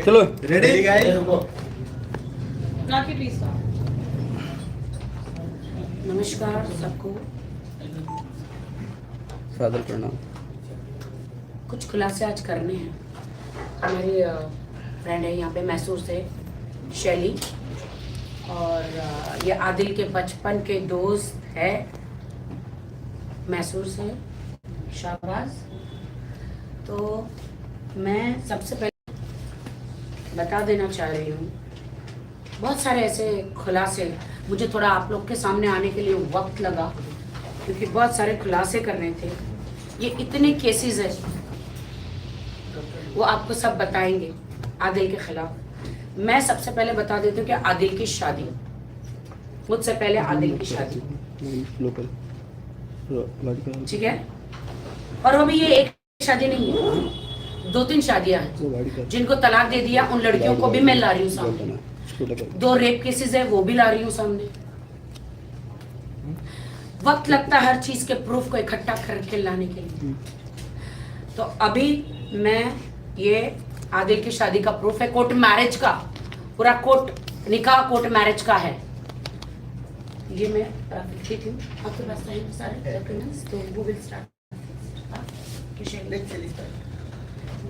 चलो ready guys. नमस्कार सबको। सादर प्रणाम। कुछ खुलासे आज करने हैं। मेरी फ्रेंड है यहाँ पे मैसूर से, शैली, और ये आदिल के बचपन के दोस्त है मैसूर से, शाहबाज। तो मैं सबसे पहले बता देना चाह रही हूँ, बहुत सारे ऐसे खुलासे, मुझे थोड़ा आप लोग के सामने आने के लिए वक्त लगा क्योंकि बहुत सारे खुलासे करने थे। ये इतने केसेस है, वो आपको सब बताएंगे आदिल के खिलाफ। मैं सबसे पहले बता देती हूँ कि आदिल की शादी, मुझसे पहले आदिल की शादी, ठीक है। और अभी ये एक शादी नहीं है, 2-3 शादियां हैं। जिनको तलाक दे दिया उन लड़कियों को भी मैं ला रही हूँ सामने। 2 रेप केसेस है, वो भी ला रही हूँ सामने। वक्त लगता है हर चीज के प्रूफ को इकट्ठा करके लाने के लिए। तो अभी मैं ये आदिल की शादी का प्रूफ है, कोर्ट मैरिज का, पूरा कोर्ट निकाह कोर्ट मैरिज का है। ये मैं रखती थी आपके पास सारे डॉक्यूमेंट्स। तो वो will start,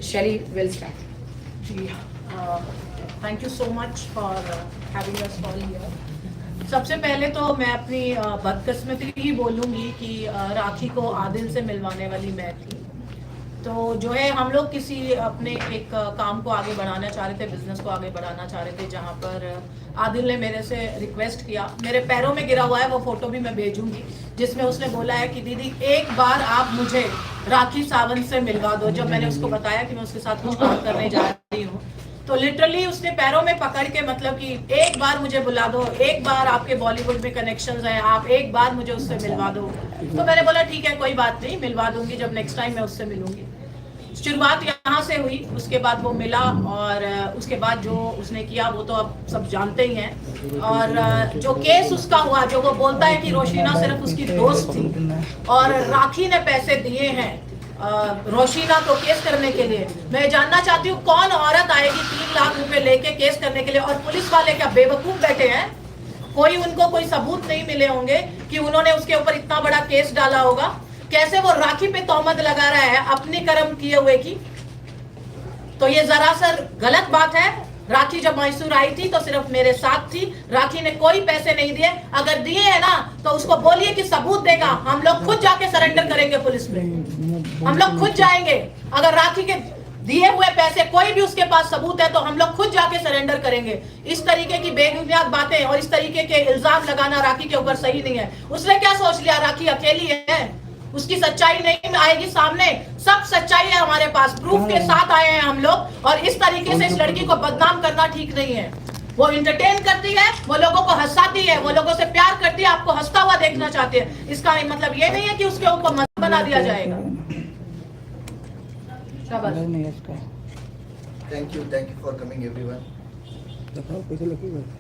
Shelly will start. Thank you so much for having us all here. सबसे पहले तो मैं अपनी बदकिस्मती ही बोलूँगी कि राखी को आदिल से मिलवाने वाली मैं थी। तो जो है, हम लोग किसी अपने एक काम को आगे बढ़ाना चाह रहे थे, बिजनेस को आगे बढ़ाना चाह रहे थे, जहाँ पर आदिल ने मेरे से रिक्वेस्ट किया। मेरे पैरों में गिरा हुआ है, वो फोटो भी मैं भेजूंगी, जिसमें उसने बोला है कि दीदी एक बार आप मुझे राखी सावंत से मिलवा दो। जब मैंने उसको बताया कि मैं उसके साथ कुछ काम करने जा रही हूँ, तो लिटरली उसने पैरों में पकड़ के, मतलब कि एक बार मुझे बुला दो, एक बार, आपके बॉलीवुड में कनेक्शंस हैं, आप एक बार मुझे उससे मिलवा दो। तो मैंने बोला ठीक है, कोई बात नहीं, मिलवा दूंगी जब नेक्स्ट टाइम मैं उससे मिलूंगी। शुरुआत यहाँ से हुई, उसके बाद वो मिला, और उसके बाद जो उसने किया वो तो अब सब जानते ही हैं। और जो केस उसका हुआ, जो वो बोलता है कि रोशीना सिर्फ उसकी दोस्त थी और राखी ने पैसे दिए हैं रोशीना को केस करने के लिए। मैं जानना चाहती हूँ कौन औरत आएगी 3 लाख रुपए लेके केस करने के लिए? और पुलिस वाले क्या बेवकूफ बैठे हैं? कोई उनको कोई सबूत नहीं मिले होंगे कि उन्होंने उसके ऊपर इतना बड़ा केस डाला होगा। कैसे वो राखी पे तोहमत लगा रहा है अपने कर्म किए हुए की? तो ये जरा सर गलत बात है। राखी जब मैसूर आई थी तो सिर्फ मेरे साथ थी, राखी ने कोई पैसे नहीं दिए। अगर दिए है ना तो उसको बोलिए कि सबूत देगा, हम लोग खुद जाके सरेंडर करेंगे पुलिस में, हम लोग खुद जाएंगे। अगर राखी के दिए हुए पैसे कोई भी उसके पास सबूत है तो हम लोग खुद जाके सरेंडर करेंगे। इस तरीके की बेबुनियाद बातें और इस तरीके के इल्जाम लगाना राखी के ऊपर सही नहीं है। उसने क्या सोच लिया राखी अकेली है, उसकी सच्चाई नहीं आएगी सामने? सब सच्चाई है हमारे पास, प्रूफ के साथ आए हैं हम लोग। और इस तरीके से इस लड़की को बदनाम करना ठीक नहीं है। वो इंटरटेन करती है, वो लोगों को हंसाती है, वो लोगों से प्यार करती है, आपको हंसता हुआ देखना चाहती है। इसका मतलब ये नहीं है कि उसके ऊपर मत बना दिया जाएगा। Thank you for coming everyone.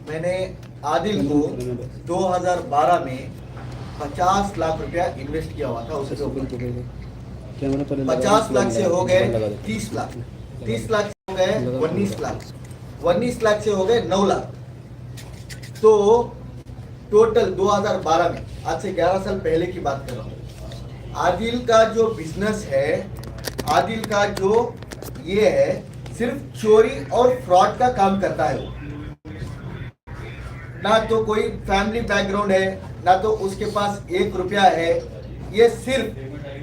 मैंने आदिल को 2012 में 50 लाख रुपया इन्वेस्ट किया हुआ था उसके ऊपर। 50 लाख से हो गए 30 लाख, 30 लाख से हो गए 19 लाख, 19 लाख से हो गए 9 लाख। तो टोटल 2012 में, आज से 11 साल पहले की बात कर रहा हूँ, आदिल का जो बिजनेस है, आदिल का जो ये है, सिर्फ चोरी और फ्रॉड का काम करता है वो। ना तो कोई फैमिली बैकग्राउंड है, ना तो उसके पास 1 रुपया है। ये सिर्फ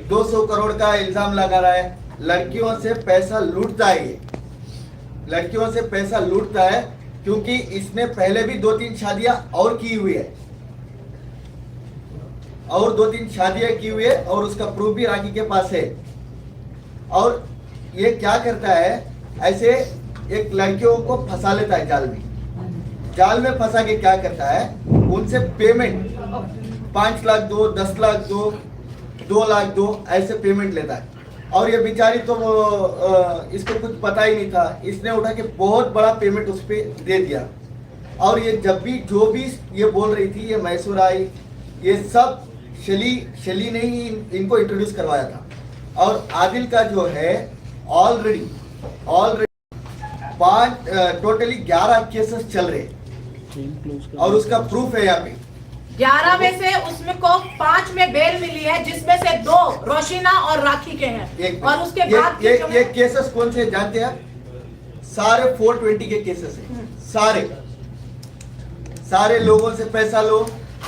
200 करोड़ का इल्जाम लगा रहा है। लड़कियों से पैसा लूटता है, ये लड़कियों से पैसा लूटता है क्योंकि इसने पहले भी 2-3 शादियां और की हुई है, और 2-3 शादियां की हुई है, और उसका प्रूफ भी राखी के पास है। और ये क्या करता है, ऐसे एक लड़कियों को फंसा लेता है जाल में। जाल में फंसा के क्या करता है, उनसे पेमेंट 5 लाख दो, 10 लाख दो, 2 लाख दो, ऐसे पेमेंट लेता है। और ये बेचारी तो इसको कुछ पता ही नहीं था, इसने उठा के बहुत बड़ा पेमेंट उस पर दे दिया। और ये जब भी जो भी ये बोल रही थी, ये मैसूर आई, ये सब शैली ने ही इनको इंट्रोड्यूस करवाया था। और आदिल का जो है ऑलरेडी टोटली 11 केसेस चल रहे और उसका प्रूफ है यहाँ पे। 11 में से उसमें को 5 में बेल मिली है, जिसमें से 2 रोशिना और राखी के हैं। और उसके बाद ये केसेस कौन से जानते हैं? सारे 420 के केसेस हैं। सारे लोगों से पैसा लो।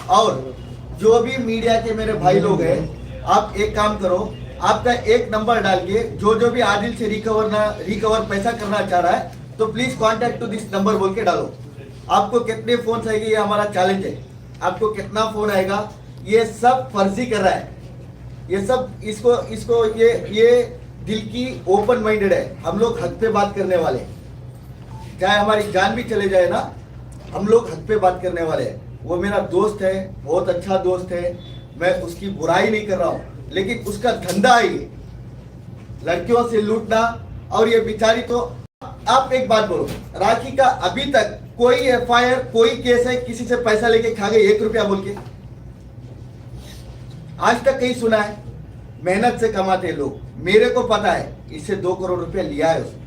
और जो भी मीडिया के मेरे भाई लोग हैं, आप एक काम करो, आपका एक नंबर डाल के जो भी आदिल से रिकवर पैसा करना चाह रहा है तो please contact to this number बोल के डालो। आपको कितने फोन आएंगे ये हमारा चैलेंज है। आपको कितना फोन आएगा, ये सब फर्जी कर रहा है, ये सब इसको ये दिल की ओपन माइंडेड है। हम लोग हक पे बात करने वाले, चाहे हमारी जान भी चले जाए ना, हम लोग हक पे बात करने वाले हैं। वो मेरा दोस्त है, बहुत अच्छा दोस्त है, मैं उसकी बुराई नहीं कर रहा हूँ, लेकिन उसका धंधा है ये लड़कियों से लूटना। और ये बेचारी तो, आप एक बात बोलो, राखी का अभी तक कोई एफआईआर, कोई केस है किसी से पैसा लेके खा गए 1 रुपया बोल के? आज तक कहीं सुना है? मेहनत से कमाते लोग, मेरे को पता है इससे 2 करोड़ रुपया लिया है उसने,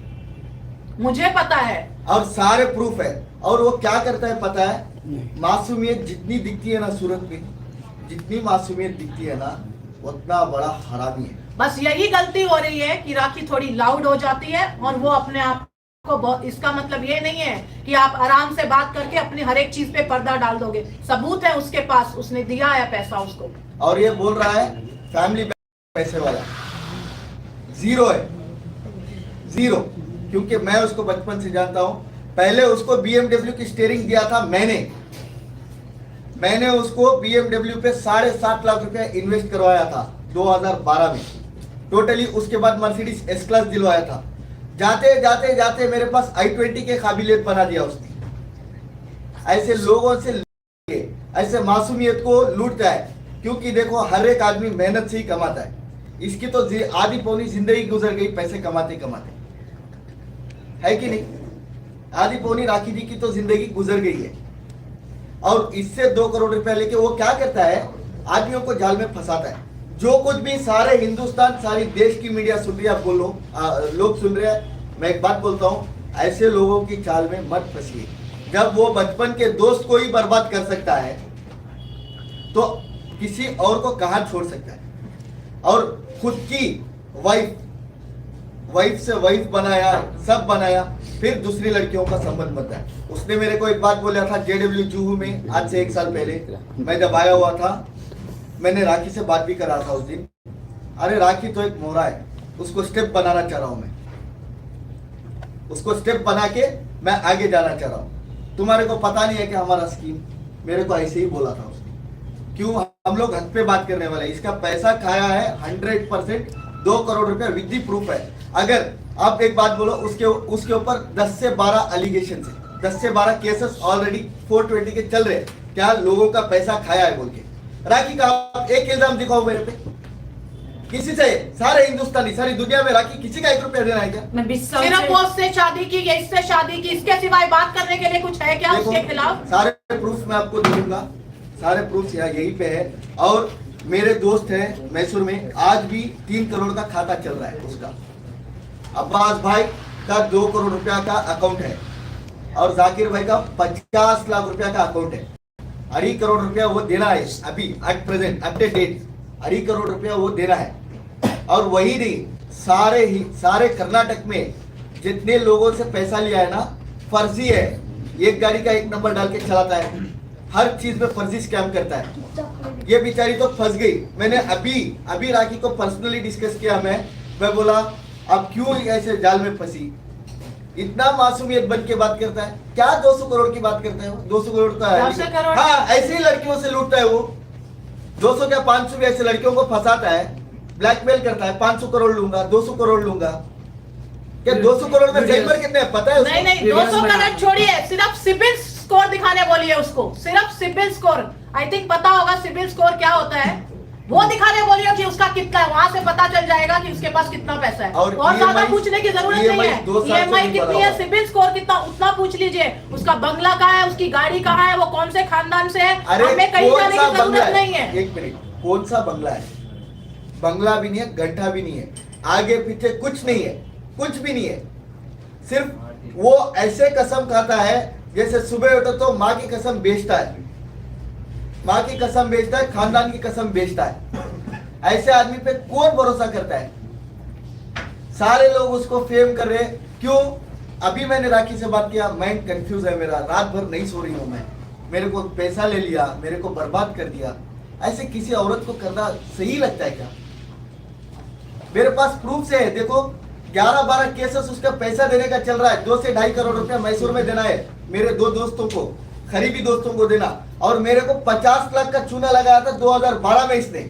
मुझे पता है और सारे प्रूफ है। और वो क्या करता है पता है? मासूमियत जितनी दिखती है ना सूरत में, जितनी मासूमियत दिखती है ना, उतना बड़ा हरामी है। बस यही गलती हो रही है कि राखी थोड़ी लाउड हो जाती है और वो अपने आप को, इसका मतलब ये नहीं है कि आप आराम से बात करके अपनी हर एक चीज पे पर्दा डाल दोगे। सबूत है उसके पास, उसने दिया है पैसा उसको। और ये बोल रहा है फैमिली पैसे वाला, जीरो है, जीरो। क्योंकि मैं उसको बचपन से जानता हूं। पहले उसको BMW की स्टीयरिंग दिया था मैंने उसको BMW पे 7.5 लाख रुपया इन्वेस्ट करवाया था 2012 में टोटली। उसके बाद मर्सिडीज S क्लास दिलवाया था। जाते जाते जाते मेरे पास i20 के काबिलियत बना दिया उसने। ऐसे लोगों से ऐसे मासूमियत को लूटता है, क्योंकि देखो हर एक आदमी मेहनत से ही कमाता है। इसकी तो आधी पौनी जिंदगी गुजर गई पैसे कमाते कमाते, है कि नहीं? आधी पौनी राखी जी की तो जिंदगी गुजर गई है। और इससे 2 करोड़ रुपया लेके वो क्या करता है? आदमियों को जाल में फंसाता है। जो कुछ भी सारे हिंदुस्तान, सारी देश की मीडिया सुन रही है, आप बोलो, लोग सुन रहे हैं। मैं एक बात बोलता हूँ, ऐसे लोगों की चाल में मत फंसिए। जब वो बचपन के दोस्त को ही बर्बाद कर सकता है तो किसी और को कहां छोड़ सकता है? और खुद की वाइफ से वाइफ बनाया, सब बनाया, फिर दूसरी लड़कियों का संबंध बताया। उसने मेरे को एक बात बोला था JW जुहू में, आज से 1 साल पहले मैं जब आया हुआ था, मैंने राखी से बात भी करा था उस दिन। अरे राखी तो एक मोहरा है, उसको स्टेप बनाना चाह रहा हूं मैं, उसको स्टेप बना के मैं आगे जाना चाह रहा हूं। तुम्हारे को पता नहीं है कि हमारा स्कीम, मेरे को ऐसे ही बोला था उसने। क्यों? हम लोग हक पे बात करने वाले। इसका पैसा खाया है 100%, 2 करोड़ रुपया विद दी प्रूफ है। अगर आप एक बात बोलो, उसके ऊपर 10 से 12 एलिगेशन है, 10 से 12 केसेस ऑलरेडी 420 के चल रहे हैं। क्या लोगों का पैसा खाया है बोल के? राखी का आप एक इल्जाम दिखाओ मेरे पे, किसी से, सारे हिंदुस्तानी, सारी दुनिया में राखी किसी का 1 रुपया देना है क्या? मैं 20 साल सिर्फ वो उससे शादी की या इससे शादी की, इसके सिवाय बात करने के लिए कुछ है क्या उसके खिलाफ? सारे प्रूफ मैं आपको दूंगा, सारे प्रूफ यहाँ यहीं पे है। और मेरे दोस्त है मैसूर में, आज भी 3 करोड़ का खाता चल रहा है उसका। अब्बास भाई का 2 करोड़ रुपया का अकाउंट है और जाकिर भाई का 50 लाख रुपया का अकाउंट है। 2.5 करोड़ रुपया वो देना है अभी, at present, at date 2.5 crore रुपया वो देना है। और वही नहीं, सारे कर्नाटक में जितने लोगों से पैसा लिया है ना, फर्जी है। एक गाड़ी का 1 नंबर डाल के चलाता है, हर चीज में फर्जी स्कैम करता है। ये बेचारी तो फंस गई। मैंने अभी राखी को पर्सनली डिस्कस किया। मैं बोला अब क्यों ऐसे जाल में फंसी? इतना मासूमियत बन के बात करता है क्या? 200 करोड़ की बात करता है वो, 200 करोड़ का है। हाँ, ऐसे ही लड़कियों से लूटता है वो। 200 क्या 500 भी ऐसे लड़कियों को फंसाता है, ब्लैकमेल करता है। 500 करोड़ लूंगा, 200 करोड़ लूंगा। क्या 200 करोड़ में जेल पर कितने पता है? नहीं 200 करोड़ छोड़िए, सिर्फ सिबिल स्कोर दिखाने बोलिए उसको, सिर्फ सिबिल स्कोर। आई थिंक पता होगा सिबिल स्कोर क्या होता है, वो दिखाने बोलिए कि उसका कितना है। वहां से पता चल जाएगा कि उसके पास कितना पैसा है। और ज्यादा पूछने की जरूरत नहीं है। EMI कितनी है, सिबिल स्कोर कितना, उतना पूछ लीजिए। उसका बंगला कहाँ है, उसकी गाड़ी कहाँ है, वो कौन से खानदान से है, हमें कहीं जाने की जरूरत नहीं है। 1 मिनट, कौन सा बंगला है? बंगला भी नहीं है, गड्ढा भी नहीं है, आगे पीछे कुछ नहीं है, कुछ भी नहीं है। सिर्फ वो ऐसे कसम खाता है जैसे सुबह उठो तो माँ की कसम बेचता है, माँ की कसम बेचता है, खानदान की कसम बेचता है। ऐसे आदमी पे कौन भरोसा करता है? सारे लोग उसको फेम कर रहे। क्यों? अभी मैंने राखी से बात किया, माइंड कंफ्यूज है मेरा, रात भर नहीं सो रही हूं मैं, मेरे को पैसा ले लिया, मेरे को बर्बाद कर दिया। ऐसे किसी औरत को करना सही लगता है क्या? मेरे पास प्रूफ से है, देखो 11-12 केसेस उसका पैसा देने का चल रहा है। 2 से 2.5 करोड़ रुपया मैसूर में देना है मेरे 2 दोस्तों को, करीबी दोस्तों को देना, और मेरे को 50 लाख का चूना लगाया था 2012 में इसने।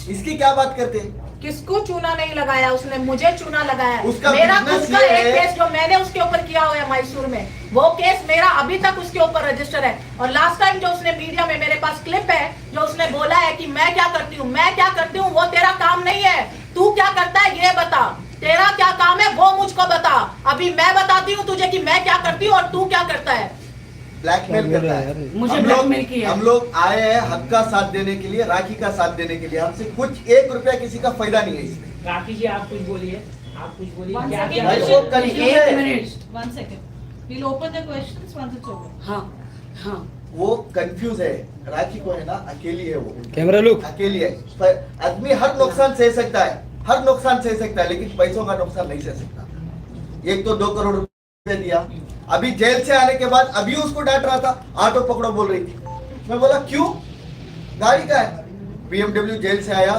इसकी क्या बात करते? किसको चूना नहीं लगाया उसने? मुझे चूना लगाया। उसका मेरा business खुद का ये एक है। केस जो मैंने उसके ऊपर किया हुआ है मैसूर में, वो केस मेरा अभी तक उसके ऊपर रजिस्टर है। और लास्ट टाइम जो उसने मीडिया में, मेरे पास क्लिप है जो उसने बोला है कि मैं क्या करती हूँ, मैं क्या करती हूँ, वो तेरा काम नहीं है, तू क्या करता है ये बता, तेरा क्या काम है वो मुझको बता। अभी मैं बताती हूँ तुझे कि मैं क्या करती हूँ और तू क्या करता है। ब्लैकमेल करता है मुझे ब्लैकमेल किया। हम लोग आए हैं हक का साथ देने के लिए, राखी का साथ देने के लिए। हमसे कुछ 1 रुपया किसी का फायदा नहीं है इसमें। राखी जी आप कुछ बोलिए, आप कुछ बोलिए। One क्या second, क्या भाई, है? वो confused है। 1 minute. 1 second. We'll open the questions once it's over. हाँ हाँ वो कंफ्यूज है। राखी को है ना, अकेली है वो, कैमरा लुक। अकेली है। पर आदमी हर नुकसान सह सकता है, हर नुकसान सह सकता है, लेकिन पैसों का नुकसान नहीं सह सकता। एक तो 2 करोड़ रुपए दिया, अभी जेल से आने के बाद अभी उसको डांट रहा था, ऑटो पकड़ो बोल रही थी। मैं बोला क्यों? गाड़ी का है, BMW जेल से आया,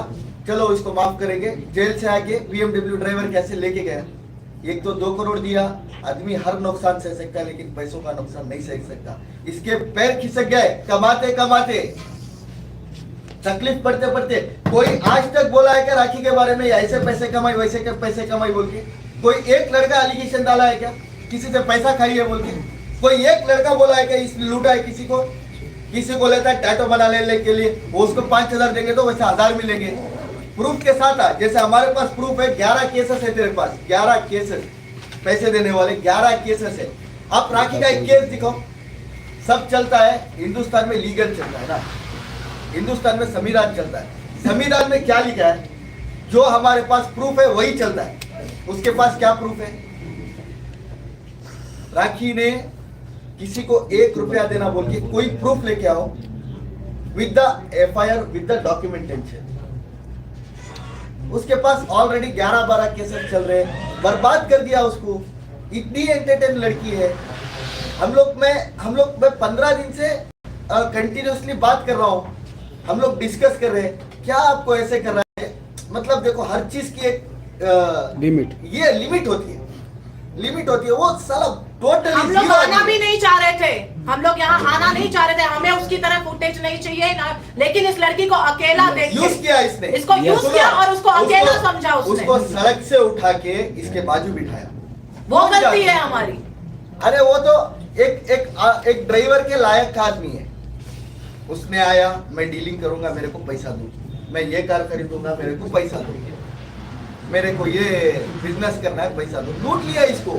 चलो इसको माफ करेंगे। जेल से आके BMW ड्राइवर कैसे लेके गया? एक तो 2 करोड़ दिया। आदमी हर नुकसान सह सकता है, लेकिन पैसों का नुकसान नहीं सह सकता। इसके पैर खिसक गए कमाते कमाते, तकलीफ पड़ते पड़ते। कोई आज तक बोला है क्या राखी के बारे में, ऐसे पैसे कमाई वैसे के पैसे कमाई बोल के? कोई एक लड़का एलिगेशन डाला है क्या किसी से पैसा खाई है बोल के? कोई एक लड़का बोला है क्या इसने लूटा है किसी को? किसी को लेता है टैटो बना लेने के लिए, वो उसको 5000 देंगे तो वैसे 1000 मिलेंगे। प्रूफ के साथ आ, जैसे हमारे पास प्रूफ है। 11 केसेस है तेरे पास, 11 केसेस पैसे देने वाले, 11 केसेस है। आप राखी का एक केस दिखाओ। सब चलता है हिंदुस्तान में, लीगल चलता है ना, हिंदुस्तान में संविधान चलता है। संविधान में क्या लिखा है? जो हमारे पास प्रूफ है वही चलता है। उसके पास क्या प्रूफ है? राखी ने किसी को 1 रुपया देना बोल के कोई प्रूफ लेके आओ, with the FIR, with the documentation. उसके पास ऑलरेडी 11-12 केसेस चल रहे हैं, बर्बाद कर दिया उसको। इतनी एंटरटेन लड़की है। हम लोग मैं 15 दिन से कंटिन्यूसली बात कर रहा हूँ, हम लोग डिस्कस कर रहे हैं। क्या आपको ऐसे कर रहा है? मतलब देखो, हर चीज की एक लिमिट, ये लिमिट होती है, लिमिट होती है। वो साला टोटली हम लोग आना भी नहीं चाह रहे थे, हम लोग यहाँ आना नहीं चाह रहे थे, हमें उसकी तरह फुटेज नहीं चाहिए ना। लेकिन इस लड़की को अकेला देख यूज किया इसने, इसको यूज किया और उसको अकेला समझा उसने। उसको सड़क से उठा के इसके बाजू बिठाया। वो गलती है हमारी। अरे वो तो एक ड्राइवर के लायक का आदमी है। उसने आया, मैं डीलिंग करूंगा, मेरे को पैसा दो, मैं ये कार खरीदूंगा, मेरे को पैसा दो, मेरे को ये बिजनेस करना है, पैसा दो। लूट लिया इसको,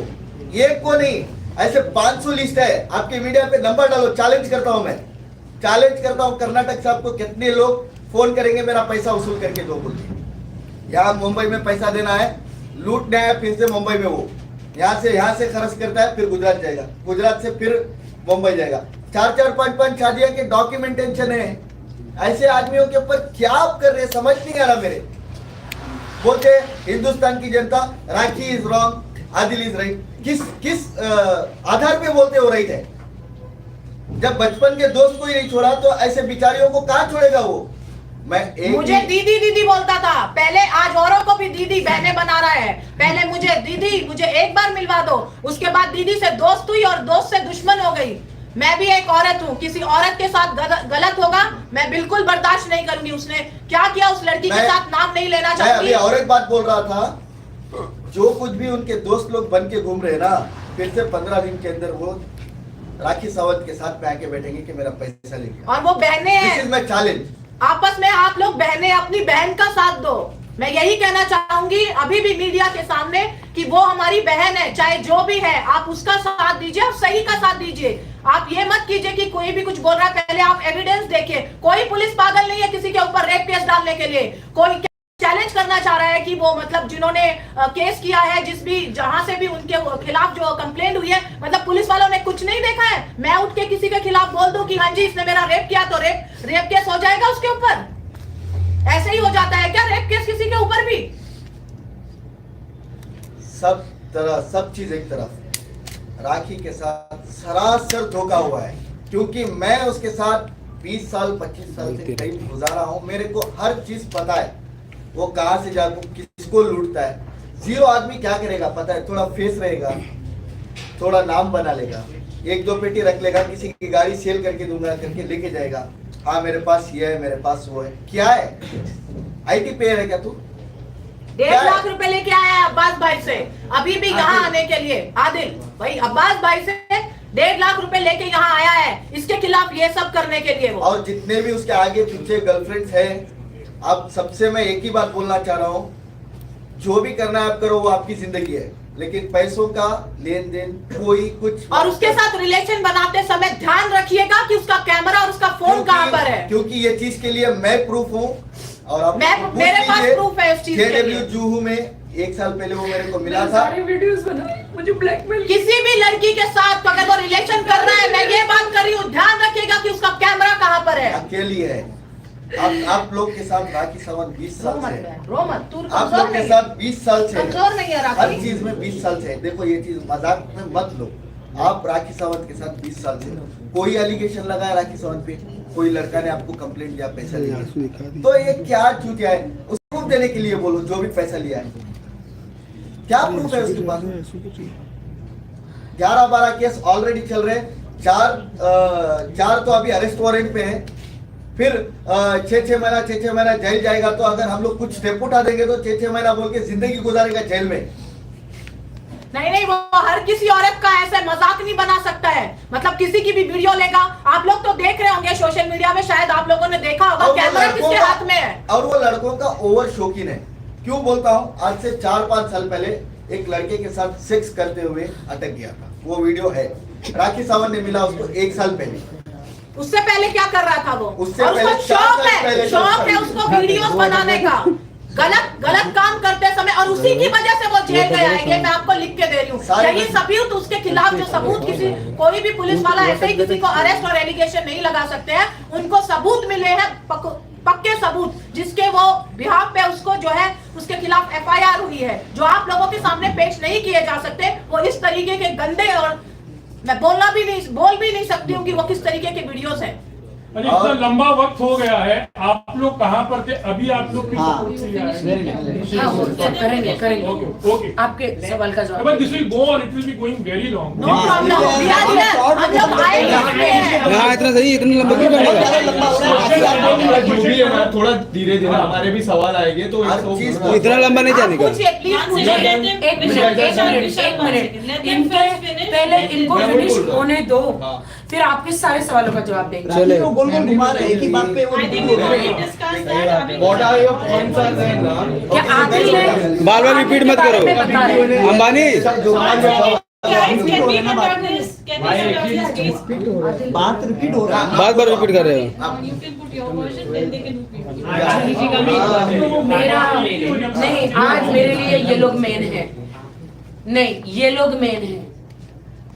एक को नहीं, ऐसे 500 लिस्ट है। आपके मीडिया पे नंबर डालो, चैलेंज करता हूं मैं, चैलेंज करता हूं। कर्नाटक से आपको कितने लोग फोन करेंगे मेरा पैसा वसूल करके दो बोल के? यहाँ मुंबई में पैसा देना है, लूटना है, फिर से मुंबई में वो यहाँ से खर्च करता है, फिर गुजरात जाएगा, गुजरात से फिर मुंबई जाएगा। 4-4, 5-5 शादियां के डॉक्यूमेंटेशन है। ऐसे आदमियों के ऊपर क्या आप कर रहे हैं, समझ नहीं आ रहा मेरे। बोलते हिंदुस्तान की जनता Rakhi is wrong, Adil is right. किस आधार पे बोलते हो राइट है? जब बचपन के दोस्त को ही नहीं छोड़ा तो ऐसे बिचारियों को कहाँ छोड़ेगा वो? मुझे दीदी दीदी बोलता था पहले, आज औरों को भी दीदी बहने बना रहा है। पहले मुझे दीदी, मुझे एक बार मिलवा दो, उसके बाद दीदी से दोस्त हुई और दोस्त से दुश्मन हो गई। मैं भी एक औरत हूँ, किसी औरत के साथ गलत होगा मैं बिल्कुल बर्दाश्त नहीं करूंगी। उसने क्या किया उस लड़की के साथ नाम नहीं लेना चाहती। और एक बात बोल रहा था, जो कुछ भी उनके दोस्त लोग बन के घूम रहे ना, फिर से 15 दिन के अंदर वो राखी सावंत के साथ में आके बैठेंगे कि मेरा पैसा लेके। और वो बहने हैं, दिस इज माय चैलेंज। आपस में आप लोग बहने अपनी बहन का साथ दो। मैं यही कहना चाहूंगी अभी भी मीडिया के सामने कि वो हमारी बहन है, चाहे जो भी है, आप उसका साथ दीजिए और सही का साथ दीजिए। आप ये मत कीजिए कि कोई भी कुछ बोल रहा है, पहले आप एविडेंस देखिए। कोई पुलिस पागल नहीं है किसी के ऊपर रेप केस डालने के लिए। कोई चैलेंज करना चाह रहा है कि वो मतलब जिन्होंने केस किया है, जिस भी जहां से भी उनके खिलाफ जो कंप्लेंट हुई है, मतलब पुलिस वालों ने कुछ नहीं देखा है। मैं उठ के किसी के खिलाफ बोल दूं कि हाँ जी इसने मेरा रेप किया, तो रेप केस हो जाएगा उसके ऊपर? ऐसे ही हो जाता है क्या रेप केस किसी के ऊपर भी? सब चीज एक तरफ, राखी के साथ सरासर धोखा हुआ है, क्योंकि मैं उसके साथ 20 साल 25 साल से करीब गुजारा हूं। मेरे को हर चीज पता है, वो कहां से जाकर किसको लूटता है। जीरो आदमी क्या करेगा पता है, थोड़ा फेस रहेगा, थोड़ा नाम बना लेगा, 1-2 पेटी रख लेगा, किसी की गाड़ी सेल करके दूंगा करके लेके जाएगा, हाँ मेरे पास ये है, मेरे पास वो है। क्या है, आईटी पेयर है क्या तू? 1.5 लाख रुपए लेके आया है अब्बास भाई से, अभी भी यहाँ आने के लिए। आदिल भाई अब्बास भाई से 1.5 लाख रुपए लेके यहाँ आया है, इसके खिलाफ ये सब करने के लिए वो। और जितने भी उसके आगे पीछे गर्लफ्रेंड्स हैं, अब सबसे मैं एक ही बात बोलना चाह रहा हूँ, जो भी करना है आप करो, वो आपकी जिंदगी है, लेकिन पैसों का लेन देन कोई कुछ। और उसके साथ रिलेशन बनाते समय ध्यान रखिएगा कि उसका कैमरा और उसका फोन कहाँ पर है, क्योंकि ये चीज के लिए मैं प्रूफ हूँ। और आप मेरे पास प्रूफ है इस चीज के लिए। जूहू में 1 साल पहले वो मेरे को मिला था, वीडियोस बनाए, मुझे ब्लैकमेल। किसी भी लड़की के साथ अगर वो रिलेशन कर रहा है, मैं ये बात कर रही हूँ, ध्यान रखिएगा कि उसका कैमरा कहाँ पर है। अकेली है। आप लोग के साथ राखी सावंत 20 साल से है। तू आप लोग के साथ 20 साल से कमजोर नहीं है राखी। हर चीज में 20 साल से है। देखो ये चीज मजाक में मत लो। आप राखी सावंत के साथ 20 साल से, कोई एलिगेशन लगाया राखी सावंत पे, कोई लड़का ने आपको कंप्लेंट दिया, पैसा लिया, तो ये क्या चूतिया है? उसको देने के लिए बोलो जो भी पैसा लिया है, क्या प्रूफ है उसके पास? 11-12 केस ऑलरेडी चल रहे हैं, 4 तो अभी अरेस्ट वारंट पे है, फिर 6 महीना जेल जाएगा। तो अगर हम लोग कुछ स्टेप उठा देंगे तो 6 महीना बोल के जिंदगी गुजारेगा जेल में। नहीं, वो हर किसी औरत का ऐसे मजाक नहीं बना सकता है। मतलब किसी की भी वीडियो लेगा, आप लोग तो देख रहे होंगे सोशल मीडिया में, शायद आप लोगों ने देखा होगा, कैमरा किसके हाथ में है। और वो लड़कों का ओवर शौकीन है। क्यों बोलता हूँ, आज से 4-5 साल पहले एक लड़के के साथ सेक्स करते हुए अटक गया था, वो वीडियो है। राखी सावंत ने मिला उसको 1 साल पहले। उससे पहले क्या कर रहा था वो? उससे और पहले उसको शौक है उसको वीडियोस बनाने का, गलत काम करते समय, और उसी की वजह से वो जेल गया है। ये मैं आपको लिख के दे रही हूँ। यही सबूत उसके खिलाफ, जो सबूत किसी कोई भी पुलिस वाला ऐसे ही किसी को अरेस्ट और एलिगेशन नहीं लगा सकते हैं। उनको सबूत मिले हैं, पक्के सबूत, जिसके वो बिहाफ पे उसको जो है उसके खिलाफ FIR हुई है, जो आप लोगों के सामने पेश नहीं किए जा सकते। वो इस तरीके के गंदे, और मैं बोल भी नहीं सकती हूँ कि वो किस तरीके के वीडियोस हैं। अरे इतना लंबा वक्त हो गया है, आप लोग कहाँ पर थे? अभी आप लोग करेंगे। ओके, आपके सवाल का जवाब। This will go on, it will be going very long. No problem, हम लोग आएंगे। हाँ, इतना सही, इतनी लंबा क्यों करना? जो भी है ना, थोड़ा धीरे धीरे हमारे भी सवाल आएंगे, तो इतना लंबा नहीं जाने का। एक मिनट, इनके पहले इनको फिनिश होने दो, फिर आपके सारे सवालों का जवाब देंगे। चले गोल गोल घुमा रहे हैं, एक ही बात पे वो क्या आदिल ने बार बार रिपीट मत करो। अंबानी बात रिपीट हो रहा है, बार बार रिपीट कर रहे हो। मेरा नहीं, आज मेरे लिए ये लोग मेन है। नहीं, ये लोग मेन है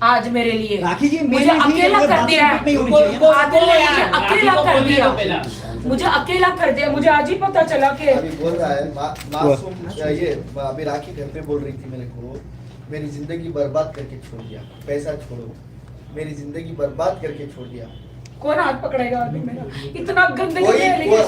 आज मेरे लिए। राखी जी मुझे अकेला कर दिया है, आदिल ने मुझे अकेला कर दिया, मुझे आज ही पता चला कि अभी बोल रहा है मासूम, ये अभी राखी घर पे बोल रही थी मेरे को, मेरी जिंदगी बर्बाद करके छोड़ दिया, पैसा छोड़ो, मेरी जिंदगी बर्बाद करके छोड़ दिया। कौन हाथ पकड़ेगा अभी मेरा? इतना गंदगी कोई है, लेकिन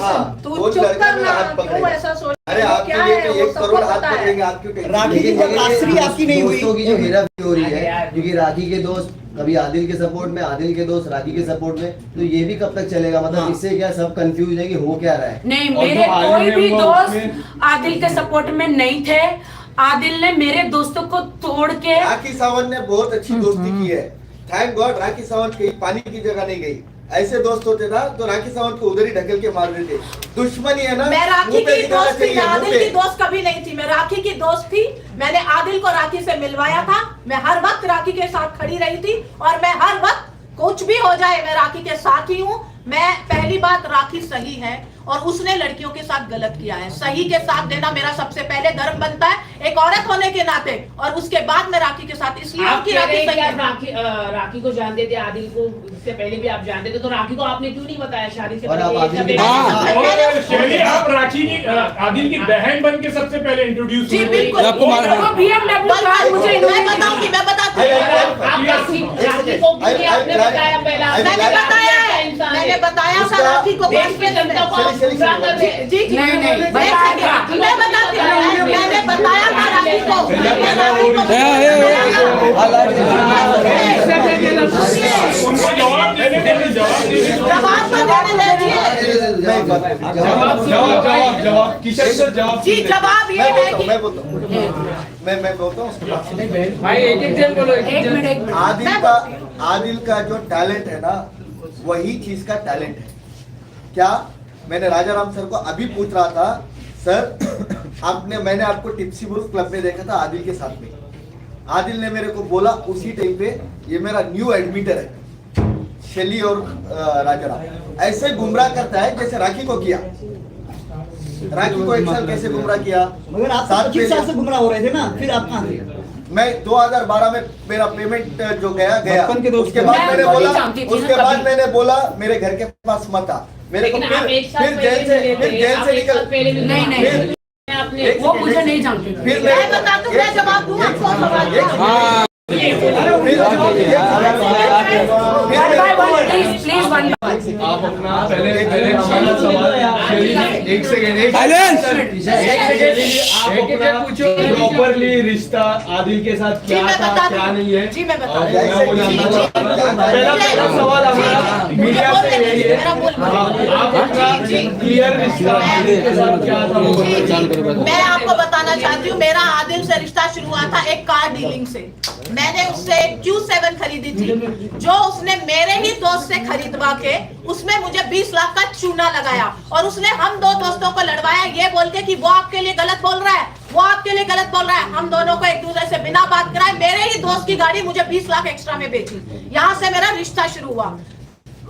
तू चुप कर ना, क्यों ऐसा सोच? अरे आपके लिए तो 1 करोड़ हाथ पकड़ेंगे, आप क्यों टेंशन? राखी की रात्रि आपकी नहीं हुई। दोस्तों की जो हेराफेरी हो रही है, क्योंकि राखी के दोस्त कभी आदिल के सपोर्ट में, आदिल के दोस्त राखी के सपोर्ट में, तो ये भी कब तक चलेगा? मतलब इससे क्या सब कंफ्यूज है कि हो क्या रहा है? नहीं, मेरे कोई भी दोस्त आदिल के सपोर्ट में नहीं थे। आदिल ने मेरे दोस्तों को तोड़ के, राखी सावंत ने बहुत अच्छी दोस्ती की है। थैंक गॉड राखी सावंत कहीं पानी की जगह नहीं गई। ऐसे दोस्त होते ना तो राखी सावंत को उधर ही ढकेल के मार देते। दुश्मनी है ना। मैं राखी की दोस्त थी, मैं आदिल की दोस्त कभी नहीं थी। मैं राखी की दोस्त थी। मैंने आदिल को राखी से मिलवाया था। मैं हर वक्त राखी के साथ खड़ी रही थी, और मैं हर वक्त कुछ भी हो जाए मैं राखी के साथ ही हूँ। मैं पहली बात, राखी सही है, और उसने लड़कियों के साथ गलत किया है। सही के साथ देना मेरा सबसे पहले धर्म बनता है एक औरत होने के नाते, और उसके बाद मैं राखी के साथ, इसलिए आप उनकी कह रहे राखी हैं कि सही आप है। राखी को जानते थे, आदिल को इससे पहले भी आप जानते थे, तो राखी को आपने क्यों नहीं बताया शादी से और आप पहले? आदिल के- और शैली आप राखी की आदिल की बहन बन के सबसे पहले इंट्रोड्यूस जी बिल्कुल। आपको मार- वो BMW कार मुझे मैं बताऊंगी, मैं बताती हूँ। आप राखी को क्यों आपने बताया पहला? मैंने बताया है, मैंने बताया था राखी को देश की जनता को आप गुमराह कर रहे हैं। जी जी नहीं, नहीं, मैं बताया बताती हूँ, मैंने बताया था राखी को, मैंने राखी को उनको जवाब देने दीजिए, जवाब दीजिए। जवाब तो देने दीजिए। जवाब किशन सर जवाब जी जवाब ये है कि मैं बोलता हूँ मैं बोलता हूँ उसके बाद। भाई एक जन बोलो, एक मिनट आदिल का जो टैलेंट है ना, वही चीज का टैलेंट है। क्या मैंने राजा राम सर को अभी पूछ रहा था, सर मैंने आपको टिप्सी बुल क्लब में देखा था आदिल के साथ में। आदिल ने मेरे को बोला उसी टाइम पे, ये मेरा न्यू एडमिटर है शैली और राजा राम ऐसे गुमराह करता है जैसे राखी को किया। राखी को एक साल कैसे गुमराह किया, मगर आप 25 साल से गुमराह हो रहे थे ना, फिर आप कहाँ थे? मैं 2012 में मेरा पेमेंट जो गया बचपन के दोस्त उसके बाद मैं मैंने उनको बोला नहीं जानती थी ना उसके बाद कभी। मैंने बोला मेरे घर के पास मत आ। मेरे को लेकिन आप एक साल फिर जेल से निकल नहीं, नहीं। फिर- आपने एक वो मुझे नहीं जानती थी। फिर मैं बता दूं, मैं जवाब दूं आपको सवाल का। हाँ प्लीज वन आप अपना पहले सवाल एक सेकेंड साइलेंस प्रॉपरली रिश्ता आदिल के साथ जी क्या मैं था बता क्या नहीं है जी मैं बता और दूं। मैं वो जानना चाहता हूं। पहला सवाल हमारा मीडिया से यही है, आप अपना क्लियर रिश्ता आदिल के साथ क्या था वो बताइए। मैं आपको बताना चाहती हूँ, मेरा आदिल से रिश्ता शुरू हुआ था एक कार डीलिंग से। मैंने उससे एक Q7 खरीदी थी, जो उसने मेरे ही दोस्त से खरीदवा के उसमें मुझे 20 लाख का चूना लगाया, और उसने हम दो दोस्तों को लड़वाया ये बोल के कि वो आपके लिए गलत बोल रहा है, वो आपके लिए गलत बोल रहा है। हम दोनों को एक दूसरे से बिना बात कराए मेरे ही दोस्त की गाड़ी मुझे 20 लाख एक्स्ट्रा में बेची। यहाँ से मेरा रिश्ता शुरू हुआ।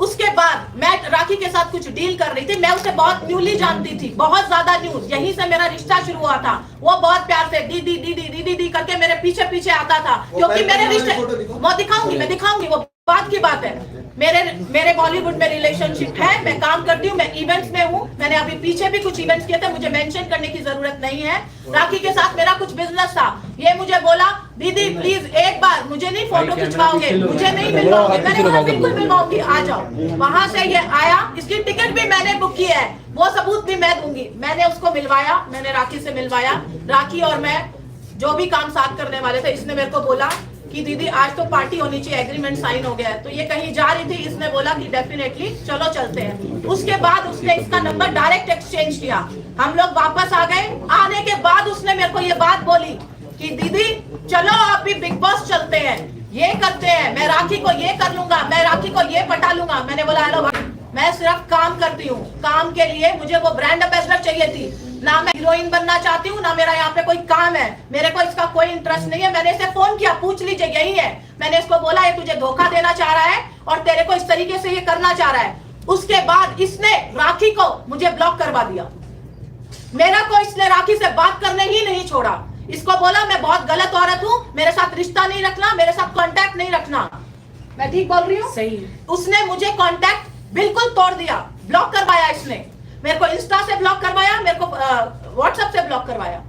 उसके बाद मैं राखी के साथ कुछ डील कर रही थी, मैं उसे बहुत न्यूली जानती थी, बहुत ज्यादा न्यू। यहीं से मेरा रिश्ता शुरू हुआ था। वो बहुत प्यार से डी डी डी करके मेरे पीछे पीछे आता था, क्योंकि मेरे रिश्ते वो दिखाऊंगी, मैं दिखाऊंगी, वो बात की बात है। मेरे बॉलीवुड में रिलेशनशिप है, मैं काम करती हूँ, मैं इवेंट्स में हूँ। मैंने अभी पीछे भी कुछ इवेंट्स किए थे, मुझे मेंशन करने की जरूरत नहीं है। राखी के साथ मेरा कुछ बिजनेस था। ये मुझे बोला दीदी प्लीज एक बार मुझे नहीं फोटो खिंचवाओगे, मुझे नहीं मिलवाओगे। मैंने बोला बिल्कुल मिलवाऊंगी, आ जाओ। वहां से ये आया, इसकी टिकट भी मैंने बुक की है, वो सबूत भी मैं दूंगी। मैंने उसको मिलवाया, मैंने राखी से मिलवाया। राखी और मैं जो भी काम साथ करने वाले थे, इसने मेरे को बोला कि दीदी आज तो पार्टी होनी चाहिए, एग्रीमेंट साइन हो गया है। तो ये कहीं जा रही थी, इसने बोला कि डेफिनेटली चलो चलते हैं। उसके बाद उसने इसका नंबर डायरेक्ट एक्सचेंज किया, हम लोग वापस आ गए। आने के बाद उसने मेरे को ये बात बोली कि दीदी चलो आप भी बिग बॉस चलते हैं, ये करते हैं, मैं राखी को ये कर लूंगा, मैं राखी को ये पटा लूंगा। मैंने बोला हेलो भाई, मैं सिर्फ काम करती हूँ, काम के लिए मुझे वो ब्रांड एम्बेसडर चाहिए थी, ना मैं हीरोइन बनना चाहती हूँ, ना मेरा यहाँ पे कोई काम है, मेरे को इसका कोई इंटरेस्ट नहीं है। मैंने इसे फोन किया, पूछ लीजिए, यही है। मैंने इसको बोला ये तुझे धोखा देना चाह रहा है और तेरे को इस तरीके से ये करना चाह रहा है। उसके बाद इसने राखी को मुझे ब्लॉक करवा दिया, मेरा को इसने राखी से बात करने ही नहीं छोड़ा। इसको बोला मैं बहुत गलत औरत हूँ, मेरे साथ रिश्ता नहीं रखना, मेरे साथ कांटेक्ट नहीं रखना। मैं ठीक बोल रही हूँ? सही है। उसने मुझे कांटेक्ट बिल्कुल तोड़ दिया, ब्लॉक करवाया इसने। मेरे को इंस्टा से ब्लॉक करवाया, मेरे को व्हाट्सएप से ब्लॉक करवाया।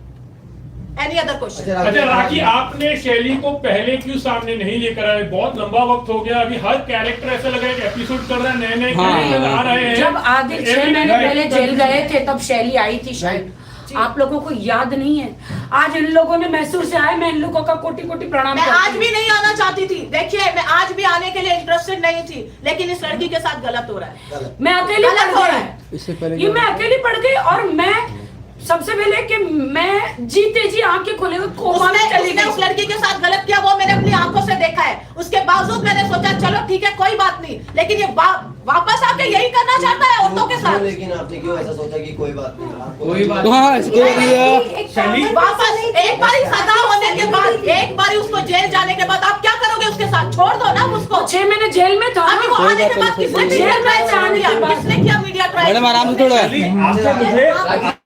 Any other question? अच्छा राखी, आपने शैली को पहले क्यों सामने नहीं लेकर आए? बहुत लंबा वक्त हो गया, अभी हर कैरेक्टर ऐसा लग रहा है कि एपिसोड कर रहा है, नए नए कैरेक्टर आ रहे हैं। जब आदिल 6 महीने पहले जेल गए थे तब शैली आई थी शायद, आप लोगों को याद नहीं है? आज इन लोगों ने मैसूर से आए, मैं इन लोगों का कोटि कोटि प्रणाम मैं करती आज हूँ। भी नहीं आना चाहती थी, देखिए मैं आज भी आने के लिए इंटरेस्टेड नहीं थी, लेकिन इस लड़की के साथ गलत हो रहा है। मैं अकेली गलत पड़ हो रहा गई, है। इससे पहले ये मैं अकेली पड़ गई। और मैं सबसे पहले कि मैं जीते जी आंखें खोले हुए कोमा में चली उसने गई। उस लड़की के साथ गलत किया, वो मैंने अपनी आंखों से देखा है। उसके बावजूद मैंने सोचा चलो ठीक है कोई बात नहीं, लेकिन ये वापस आके यही करना चाहता है औरतों के साथ। लेकिन आपने क्यों ऐसा सोचा कि कोई बात नहीं, कोई बात हाँ इसके लिए वापस एक बारी सजा होने के बाद, एक बारी उसको जेल जाने के बाद आप क्या करोगे उसके साथ? छोड़ दो ना उसको। 6 महीने जेल में था। अभी वो आने के बाद किसने मीडिया ट्रायल किया? किसने किया मीडिया ट्रायल? मैडम आराम से थोड़ा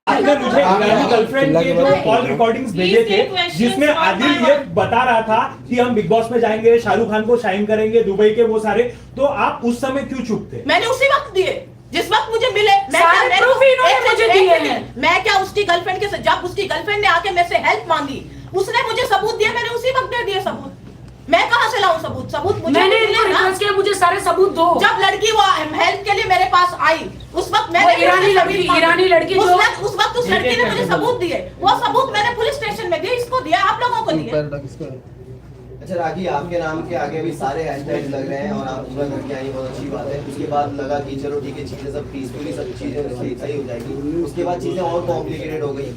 आपने मुझे अपनी गर्लफ्रेंड के जो कॉल रिकॉर्डिंग्स भेजे थे जिसमें आदिल ये बता रहा था कि हम बिग बॉस में जाएंगे, शाहरुख खान को शाइन करेंगे, दुबई के वो सारे, तो आप उस समय क्यों चुप थे? मैंने उसी वक्त दिए जिस वक्त मुझे मिले। सारे proof इन्होंने मुझे दिए हैं। मैं क्या उसकी गर्लफ्रेंड के, जब उसकी गर्लफ्रेंड ने आके मेरे से हेल्प मांगी, उसने मुझे सबूत दिए, मैंने उसी वक्त दे दिए सबूत। मैं कहां से लाऊं सबूत? सबूत मुझे मैंने मिले इनको ना। रिक्वेस्ट किया मुझे सारे सबूत दो। जब लड़की वो हेल्प के लिए मेरे पास आई, उस वक्त मैंने ईरानी लड़की उस जो वक्त उस लड़की ने मुझे सबूत दिए। वो सबूत मैंने पुलिस स्टेशन में दिए, इसको दिया, आप लोगों को दिए। अच्छा राखी, आपके नाम के आगे भी सारे हैशटैग लग रहे हैं और आप पूरा करके आई, बहुत अच्छी बात है। उसके बाद लगा कि चलो ठीक है, चीजें सब पीसफुली सब चीजें सही हो जाएगी। उसके बाद चीजें और कॉम्प्लिकेटेड हो गई,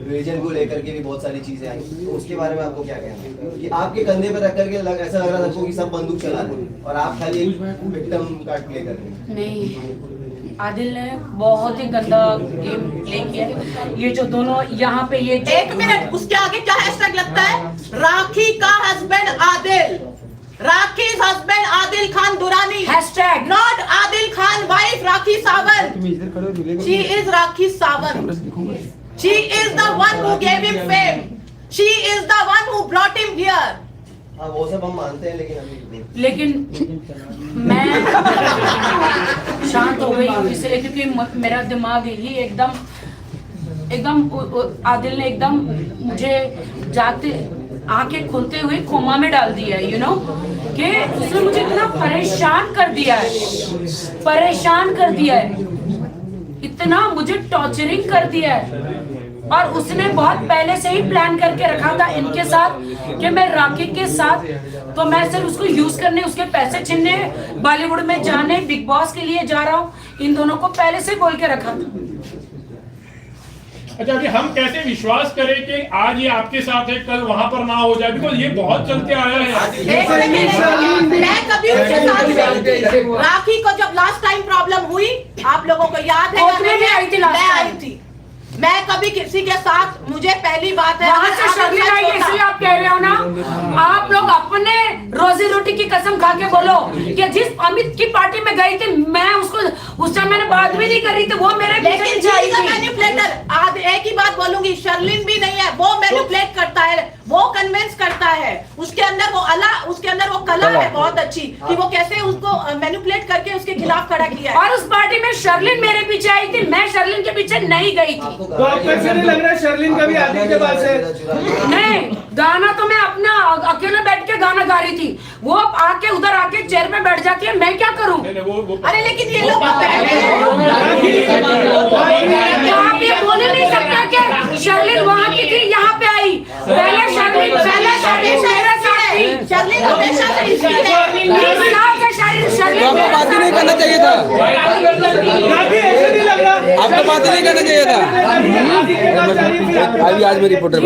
रिलीजन को लेकर के भी बहुत सारी चीजें आई, तो उसके बारे में आपको क्या कहना है? कि आपके कंधे पर रख करके ऐसा लग रहा था सबको कि सब बंदूक चला रहे हैं और आप खाली एक विक्टिम कार्ड प्ले कर रहे हैं। नहीं, आदिल ने बहुत ही गंदा गेम प्ले किया है। ये जो दोनों यहाँ पे ये एक मिनट, उसके आगे क्या हैशटैग लगता है? राखी का हस्बैंड आदिल, राखी's husband Adil Khan Durrani, hashtag not Adil Khan wife Rakhi Sawant. She is Rakhi Sawant. She is the one who gave him fame. She is the one who brought him here. हाँ वो सब हम मानते हैं, लेकिन मैं शांत हो गई इसलिए क्योंकि मेरा दिमाग ही एकदम आदिल ने एकदम मुझे जागते आंखें खुलते हुए कोमा में डाल दिया है, यू नो कि उसने मुझे इतना परेशान कर दिया है, इतना मुझे टॉर्चरिंग कर दिया है। और उसने बहुत पहले से ही प्लान करके रखा था इनके साथ कि मैं राखी के साथ, तो मैं सिर्फ उसको यूज करने, उसके पैसे छीनने, बॉलीवुड में जाने, बिग बॉस के लिए जा रहा हूँ, इन दोनों को पहले से बोल के रखा था। अच्छा, अभी हम कैसे विश्वास करें कि आज ये आपके साथ है, कल वहां पर ना हो जाए? बिकॉज ये बहुत चलते आया है। मैं कभी उसके साथ नहीं थी। राखी को जब लास्ट टाइम प्रॉब्लम हुई, आप लोगों को याद है, मैं आई थी। मैं कभी किसी के साथ, मुझे पहली बात है वहाँ से शर्मिंदा है, इसलिए आप कह रहे हो ना, आप लोग अपने रोजी रोटी की कसम खा के बोलो कि जिस अमित की पार्टी में गई थी मैं उसको उस समय मैंने बात भी नहीं करी थी, वो मेरे मैनिपुलेटर। आज एक ही बात बोलूंगी, शर्लिन भी नहीं है, वो मैनिपुलेट करता है, वो कन्विंस करता है, उसके अंदर वो कला है बहुत अच्छी कि वो कैसे उसको मैनिपुलेट करके उसके खिलाफ खड़ा किया है। और उस पार्टी में शर्लिन मेरे पीछे आई थी, मैं शर्लिन के पीछे नहीं गई थी। तो आपको ऐसा नहीं लग रहा है शर्लिन कभी आदिल के पास है? नहीं, गाना तो मैं अपना अकेले बैठ के गाना गा रही थी, वो आके उधर आके चेयर पे बैठ जाती है, मैं क्या करूं? अरे लेकिन ये लोग आप ये बोल नहीं सकते कि शर्लिन वहाँ की थी, यहाँ पे आई। पहले शर्लिन मेरे साथ थी। शर्लिन हमेशा से आपको बात ही नहीं करना चाहिए था, आपको बात ही नहीं करना चाहिए था। अभी आज मेरी रिपोर्टर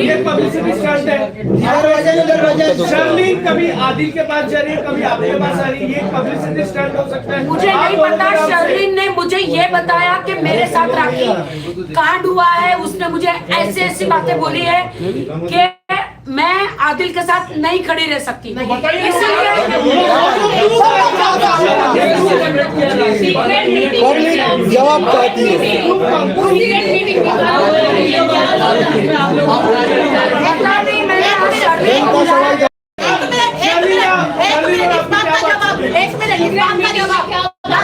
शर्लिन कभी आदिल के पास जा रही है, कभी आपके पास आ रही है, ये पब्लिसिटी स्टंट हो सकता है। मुझे नहीं पता, शर्लिन ने मुझे ये बताया कि मेरे साथ राखी कांड हुआ है, उसने मुझे ऐसी बातें बोली है कि मैं आदिल के साथ नहीं खड़ी रह सकती, जवाब चाहती है।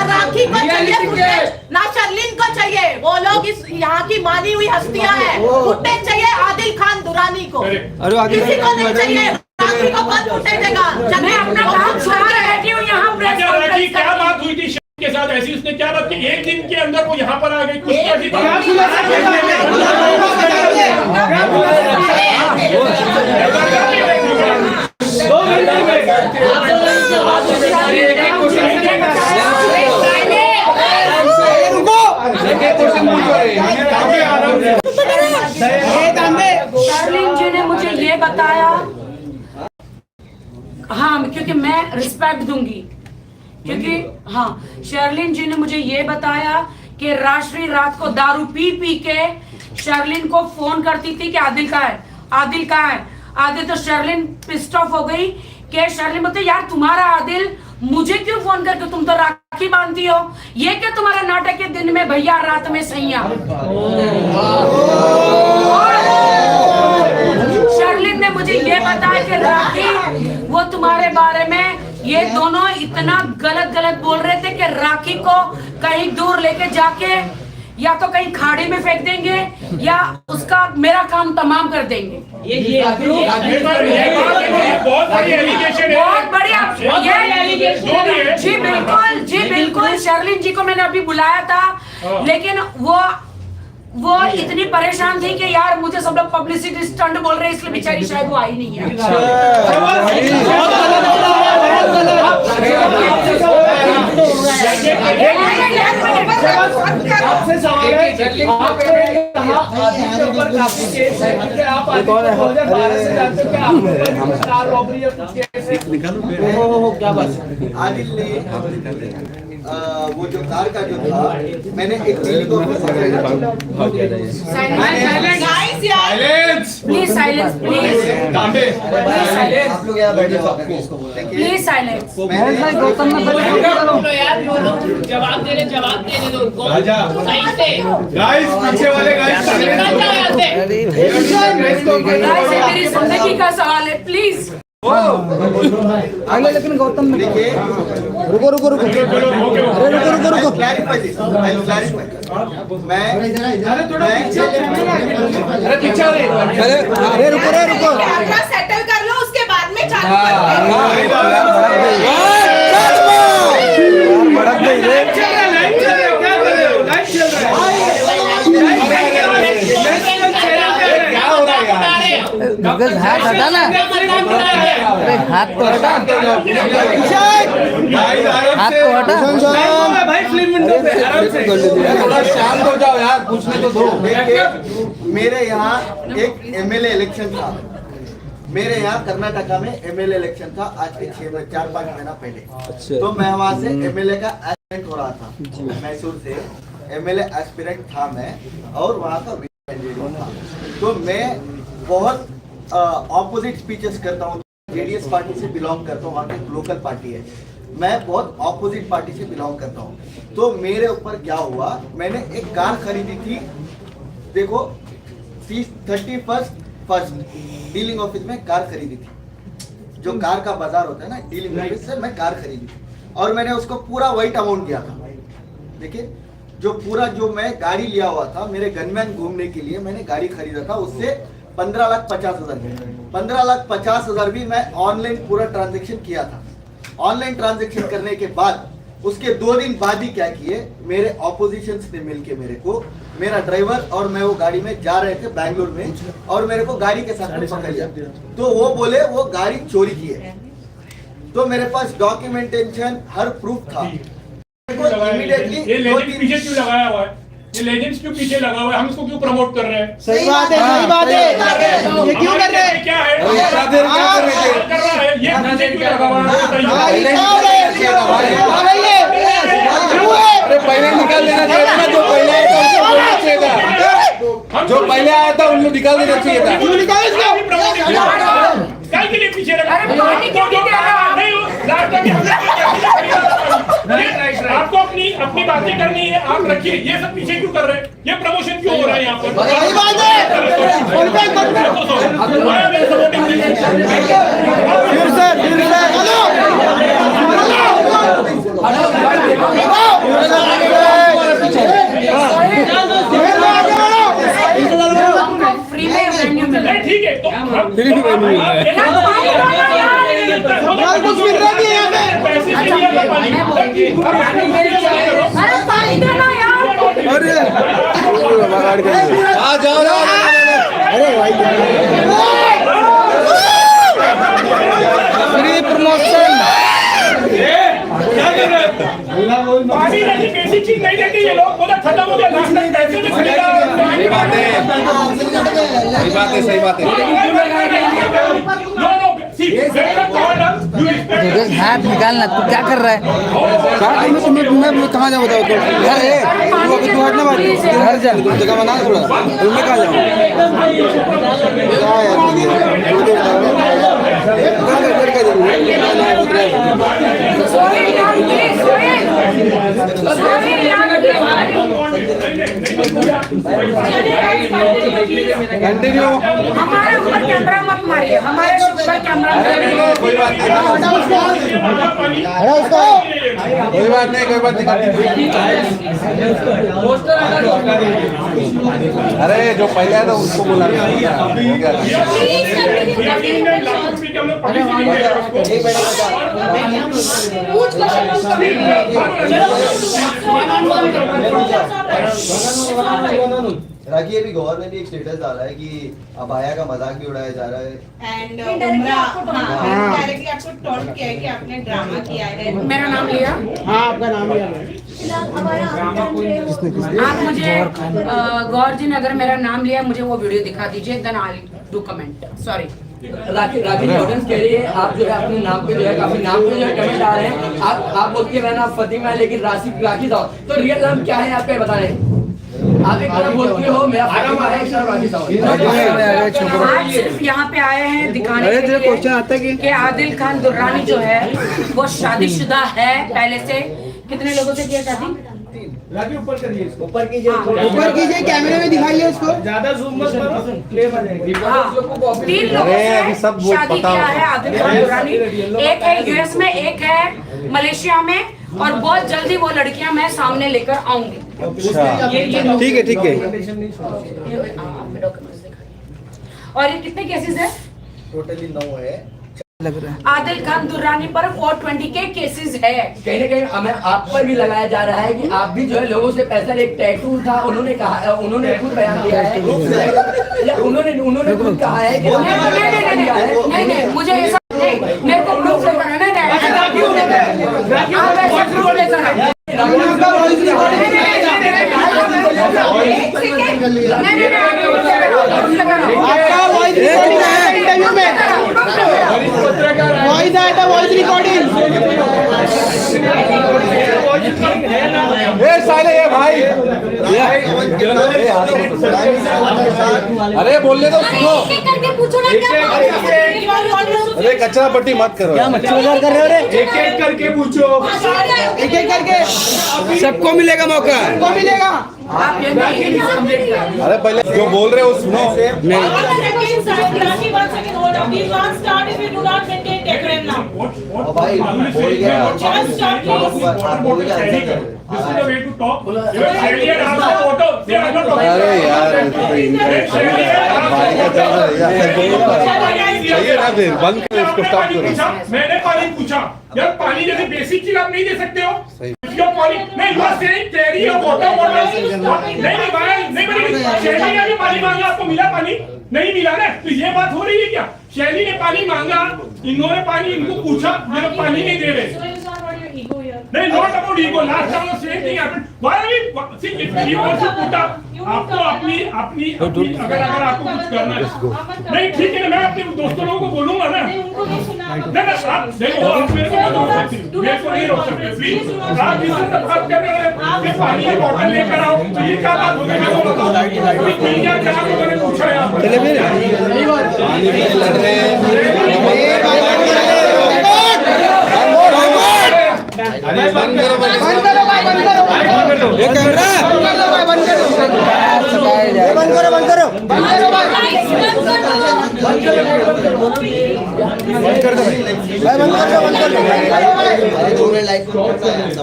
राखी को चाहिए फुटेज, ना शर्लिन को चाहिए। वो लोग इस यहाँ की मानी हुई हस्तियां हैं, फुटेज चाहिए आदिल खान दुरानी को, किसी को नहीं चाहिए। राखी को कौन फुटेज देगा? मैं अपना काम छोड़ के बैठी हूँ यहाँ प्रेस राखी क्या बात हुई थी के साथ ऐसी? उसने क्या बात की? एक दिन के अंदर वो यहाँ पर आ गई, कुछ शर्लिन जी ने मुझे ये बताया, हाँ, क्योंकि मैं रिस्पेक्ट दूंगी क्योंकि हाँ, शर्लिन जी ने मुझे ये बताया कि राष्ट्रीय रात को दारू पी पी के शर्लिन को फोन करती थी कि आदिल कहाँ है, आदिल कहाँ है, आदिल। तो शर्लिन पिस्ट ऑफ हो गई कि शर्लिन बोलते यार तुम्हारा आदिल मुझे क्यों फोन करके, तुम तो राखी बांधती हो, ये क्या तुम्हारा नाटक है, दिन में भैया रात में सैया। शर्लिन ने मुझे ये बताया कि राखी वो तुम्हारे बारे में ये दोनों इतना गलत गलत बोल रहे थे कि राखी को कहीं दूर लेके जाके या तो कहीं खाड़ी में फेंक देंगे या उसका मेरा काम तमाम कर देंगे। ये बहुत बड़ी एलिगेशन है, बहुत बढ़िया ये जी बिल्कुल शर्लिन जी को मैंने अभी बुलाया था, लेकिन वो इतनी परेशान थी कि यार मुझे सब लोग पब्लिसिटी स्टंट बोल रहे हैं, इसलिए बेचारी शायद वो आई नहीं है। आपसे सवाल है, आपके ऊपर काफी केस है क्योंकि आप 2012 से जानते हो कि आपके कार रॉबरी या कुछ केस है। क्या बात? आदिल ने वो जो कार का जो था, मैंने एक टीवी को प्लीज साइलेंस प्लीज आप लोग यहाँ बैठे हो, प्लीज साइलेंस। जवाब देने दो उनको। सही से। गाइस पीछे वाले गाइस मेरी जिंदगी का सवाल है, प्लीज। आगे लेकिन गौतम देखिए, रुको रुको रुको क्लैरिफाई दिस, आई क्लैरिफाई। मैं अरे पीछे वाले अरे रुको सेटल कर लो, उसके बाद में चालू भड़क गई रे। क्या हो रहा है यार? हाथ हटा ना, अरे हाथ तो हटा, हाथ तो हटा भाई फिल्म विंडो पे आराम से थोड़ा शांत हो जाओ यार, पूछने तो दो। देखिए, मेरे यहाँ एक एमएलए इलेक्शन था, मेरे यहाँ कर्नाटका में एमएलए इलेक्शन था आज के 4-5 महीना पहले। तो मैं वहाँ से एमएलए का एस्पिरेंट हो रहा था, मैसूर से एमएलए एस्पिरेंट था मैं, और वहाँ का कैंडिडेट था। तो मैं बहुत ऑपोजिट स्पीचेस करता हूँ, जेडीएस पार्टी से बिलोंग करता हूँ, वहाँ की लोकल पार्टी है, मैं बहुत ऑपोजिट पार्टी से बिलोंग करता हूँ। तो मेरे ऊपर क्या हुआ, मैंने एक कार खरीदी थी, देखो 31st डीलिंग ऑफिस में कार खरीदी थी, जो कार का बाजार होता है ना, डीलिंग ऑफिस से मैं कार खरीदी थी, और मैंने उसको पूरा वाइट अमाउंट दिया था। देखिए, जो पूरा जो मैं गाड़ी लिया हुआ था, मेरे गनमैन घूमने के लिए मैंने गाड़ी खरीदा था, उससे 15,50,000 15,50,000 भी मैं ऑनलाइन पूरा ट्रांजैक्शन किया था। ऑनलाइन ट्रांजैक्शन करने के बाद उसके 2 दिन बाद ही क्या किए, मेरे ऑपोजिशन ने मिलके मेरे को, मेरा ड्राइवर और मैं वो गाड़ी में जा रहे थे बेंगलुरु में, और मेरे को गाड़ी के साथ में पकड़ लिया। तो वो बोले वो गाड़ी चोरी की है, तो मेरे पास डॉक्यूमेंटेशन हर प्रूफ था। ये लेजेंड पीछे क्यों लगाया हुआ है? ये लेजेंड्स क्यों पीछे लगा हुआ है? हम इसको क्यों प्रमोट कर रहे हैं? सही बात है, सही बात है, ये क्यों कर रहे हैं? क्या है कर रहा है ये पीछे क्यों लगा हुआ है? अरे पहले निकाल देना चाहिए था, जो पहले आया था उसको बोलना चाहिए था, जो पहले आया था उनको निकाल देना चाहिए था। काय के लिए पीछे रखा? अरे पार्टी क्यों नहीं दे रहा? आपको अपनी बातें करनी है, आप रखिए। ये सब पीछे क्यों कर रहे हैं? ये प्रमोशन क्यों हो रहा है यहाँ पर? सही बात फ्री में वेन्यू मिल रहा है। ठीक है, तो कुछ मिल रहा है यहाँ पे। पैसे से लिया था पानी। अरे पानी देना यार। अरे आ जाओ अरे भाई फ्री प्रमोशन क्या कर रहे हैं? पानी नहीं, बेसिक चीज नहीं देती ये लोग, बोला खत्म हो गया, लास्ट टाइम पैसे नहीं खरीदा। सही बात है, सही बात है, सही बात है। No, see, when you call us, you expect us हाथ निकालना, तू क्या कर रहा है? क्या कर मैं कहाँ जाऊँ बताओ? तो घर है, तू अभी तू हट ना बात, घर जा, तू जगह बना थोड़ा, तो मैं कहाँ जाऊँ? क्या कंटिन्यू। हमारे ऊपर कैमरा मत मारिए, हमारे ऊपर कैमरा कोई बात नहीं, कोई बात नहीं। अरे जो पहले आया था उसको बोला राखी, अभी गौर ने भी एक स्टेटस डाला है कि अबाया का मजाक भी उड़ाया जा रहा है एंड डायरेक्टली आपको टॉन्ट किया है कि आपने ड्रामा किया है। मेरा नाम लिया। हाँ, आपका नाम लिया। आप मुझे गौर जी ने अगर मेरा नाम लिया, मुझे वो वीडियो दिखा दीजिए, then I do comment. Sorry. Rakhi audience कह रही है आप जो है अपने नाम पे जो है काफी नाम पे जो है कमेंट आ रहे हैं। आप बोलती है मेरा नाम फतिमा है लेकिन राखी साहब, तो रियल नाम क्या है आप पे बता रहे हैं? आप एक तरफ बोलती हो मेरा फतिमा है, एक तरफ राखी साहब। आज सिर्फ यहाँ पे आए हैं दिखाने के लिए कि आदिल खान दुर्रानी जो है वो शादीशुदा है पहले से। कितने लोगों से किया शादी? राखी ऊपर करिए इसको, ऊपर कीजिए, ऊपर कीजिए, कैमरे में दिखाइए उसको, ज्यादा जूम मत करो, क्लेम आ जाएगी। 3 लोगों से शादी किया है आदिल खान दुर्रानी। एक है यूएस में, एक है मलेशिया में, और बहुत जल्दी वो लड़कियां मैं सामने लेकर आऊंगी। ठीक है, ठीक है। और ये कितने केसेस है? टोटली 9 है। आदिल खान दुर्रानी पर 420 के केसेस है। कहीं ना कहीं हमें आप पर भी लगाया जा रहा है कि आप भी जो है लोगों से पैसा, एक टैटू था, उन्होंने कहा, उन्होंने खुद बयान दिया है, उन्होंने खुद कहा है कि नहीं, मुझे ऐसा नहीं, मेरे को प्रूफ लेकर आना है। आप ऐसे प्रूफ लेकर आए। वॉइस आया था, वॉइस रिकॉर्डिंग। साले ये भाई, अरे बोलने तो सुनो। अरे कचरा पट्टी मत करो, क्या मच्छी बाजार कर रहे हो? रे एक एक करके पूछो, एक एक करके, सबको मिलेगा मौका, सबको मिलेगा। अरे पहले जो बोल रहे हो सुनो। भाई बोल गया, अरे यार बंद करो इसको, स्टॉप करो। मैंने पानी पूछा यार, पानी जैसे बेसिक चीज आप नहीं दे सकते हो? पानी नहीं, शैली ने भी पानी मांगा, आपको मिला पानी? नहीं मिला ना, तो ये बात हो रही है क्या? शैली ने पानी मांगा, इन्होंने पानी इनको पूछा, ये लोग पानी नहीं दे रहे। नहीं, not about ego, last time same thing happened. Why are we see if you also put up, आपको अपनी अगर आपको कुछ करना है, नहीं ठीक है ना, मैं अपने दोस्तों लोगों को बोलूंगा ना। नहीं आप देखो, आप मेरे को नहीं रोक सकते प्लीज। आप इससे तो बात कर रहे हैं, पानी की बोतल लेकर आओ, तो ये क्या बात हो गई? मैं तो बताऊं क्या लोगों ने पूछा है यहाँ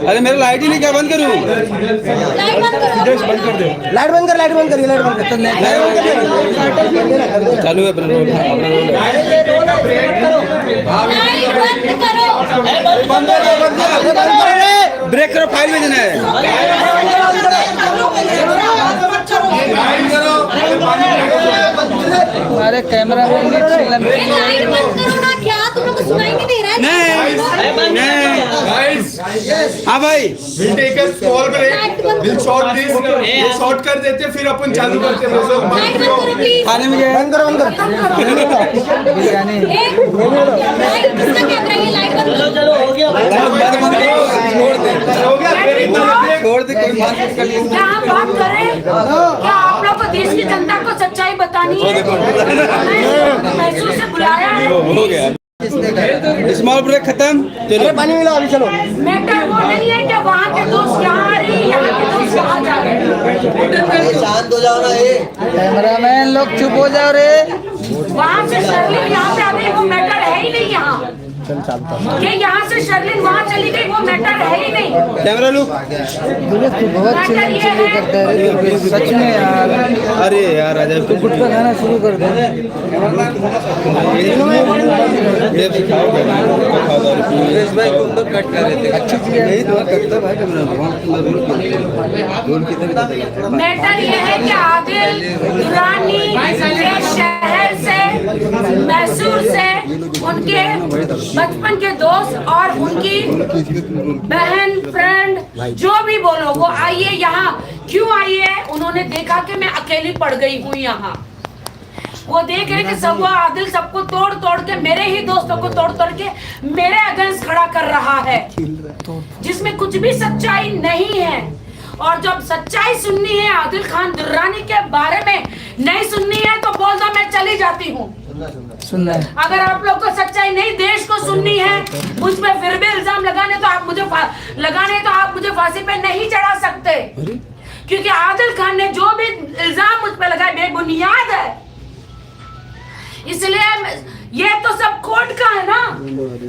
अरे मेरा लाइट ही नहीं, क्या बंद करूं? लाइट बंद कर, लाइट बंद करिए, लाइट बंद कर। चालू है अपना ब्रेक करो, फाइल भेजना है। अरे कैमरा क्या तुम लोग को सुनाई नहीं दे रहा है? नहीं। हाँ भाई, We'll take a small break. We'll short this. ये शॉर्ट कर देते, फिर अपन चालू करते हैं। खाने में गए, बंद करो, बंद करो। लाइट बंद करो। मारपीट कर ली। क्या हम बात करें? क्या आप लोग को देश की जनता को सच्चाई बतानी है? मैसूर से बुलाया है। हो गया, स्मॉल ब्रेक खत्म। चलो पानी मिला अभी, चलो। मैटर वो नहीं है कि वहाँ के दोस्त यहाँ आ रहे हैं, यहाँ के दोस्त वहाँ जा रहे हैं। शांत हो जाओ ना, ये कैमरामैन लोग चुप हो जाओ रे। वहाँ से शर्लिन यहाँ पे आ गई, वो मैटर है ही नहीं यहाँ। कि यहाँ से शर्लिन वहाँ चली गई, वो मैटर है ही नहीं। कैमरा लुक बहुत चिल्ली करता है सच में यार। अरे यार राजा तू गुटखा खाना शुरू कर दे। भाई तुम तो कट कर रहे थे, अच्छी चीज नहीं तो करता भाई। मैटर ये है कि आदिल दुरानी के शहर से, मैसूर से उनके बचपन के दोस्त और उनकी बहन फ्रेंड जो भी बोलो वो आई है यहाँ। क्यों आई है? उन्होंने देखा कि मैं अकेली पड़ गई हूँ यहाँ। वो देख रहे कि सब वो आदिल सबको तोड़ तोड़ के, मेरे ही दोस्तों को तोड़ तोड़ के मेरे अगेंस्ट खड़ा कर रहा है, जिसमें कुछ भी सच्चाई नहीं है। और जब सच्चाई सुननी है आदिल खान दुर्रानी के बारे में नहीं सुननी है तो बोल दो मैं चली जाती हूँ। सुनना है। अगर आप लोग को सच्चाई नहीं देश को सुननी है, मुझ पे फिर भी इल्जाम लगाने तो आप मुझे फांसी पे नहीं चढ़ा सकते, क्योंकि आदिल खान ने जो भी इल्जाम मुझ पे लगाए बेबुनियाद है। इसलिए ये तो सब कोर्ट का है ना,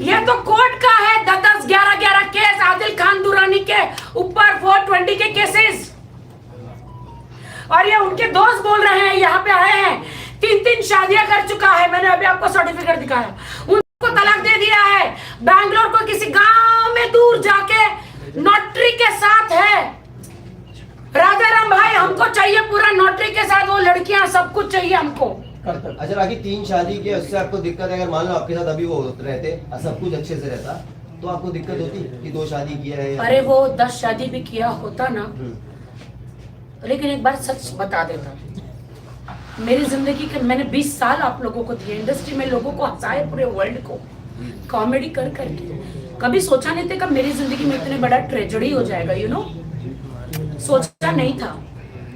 ये तो कोर्ट का है। 10-10, 11-11 केस आदिल खान दुरानी के ऊपर, 420 के केसेस। और ये उनके दोस्त बोल रहे हैं, यहाँ पे आए हैं, 3 शादियां कर चुका है। मैंने अभी आपको सर्टिफिकेट दिखाया। उनको तलाक दे दिया है, बैंगलोर को किसी गांव में दूर जाके नौटरी के साथ है। राजाराम भाई हमको चाहिए पूरा नौटरी के साथ, वो लड़कियां सब कुछ चाहिए हमको। अच्छा राखी, 3 शादी की उससे आपको दिक्कत है? अगर मान लो आपके साथ अभी वो रहते, सब कुछ अच्छे से रहता, तो आपको दिक्कत होती कि 2 शादी किया है? अरे वो 10 शादी भी किया होता ना, लेकिन एक बार सच बता देता। मेरी जिंदगी के मैंने 20 साल आप लोगों को दिए, इंडस्ट्री में लोगों को हंसाए पूरे वर्ल्ड को, कॉमेडी कर करके। कभी सोचा नहीं था कि मेरी जिंदगी में इतने बड़ा ट्रेजेडी हो जाएगा, यू नो, सोचा नहीं था।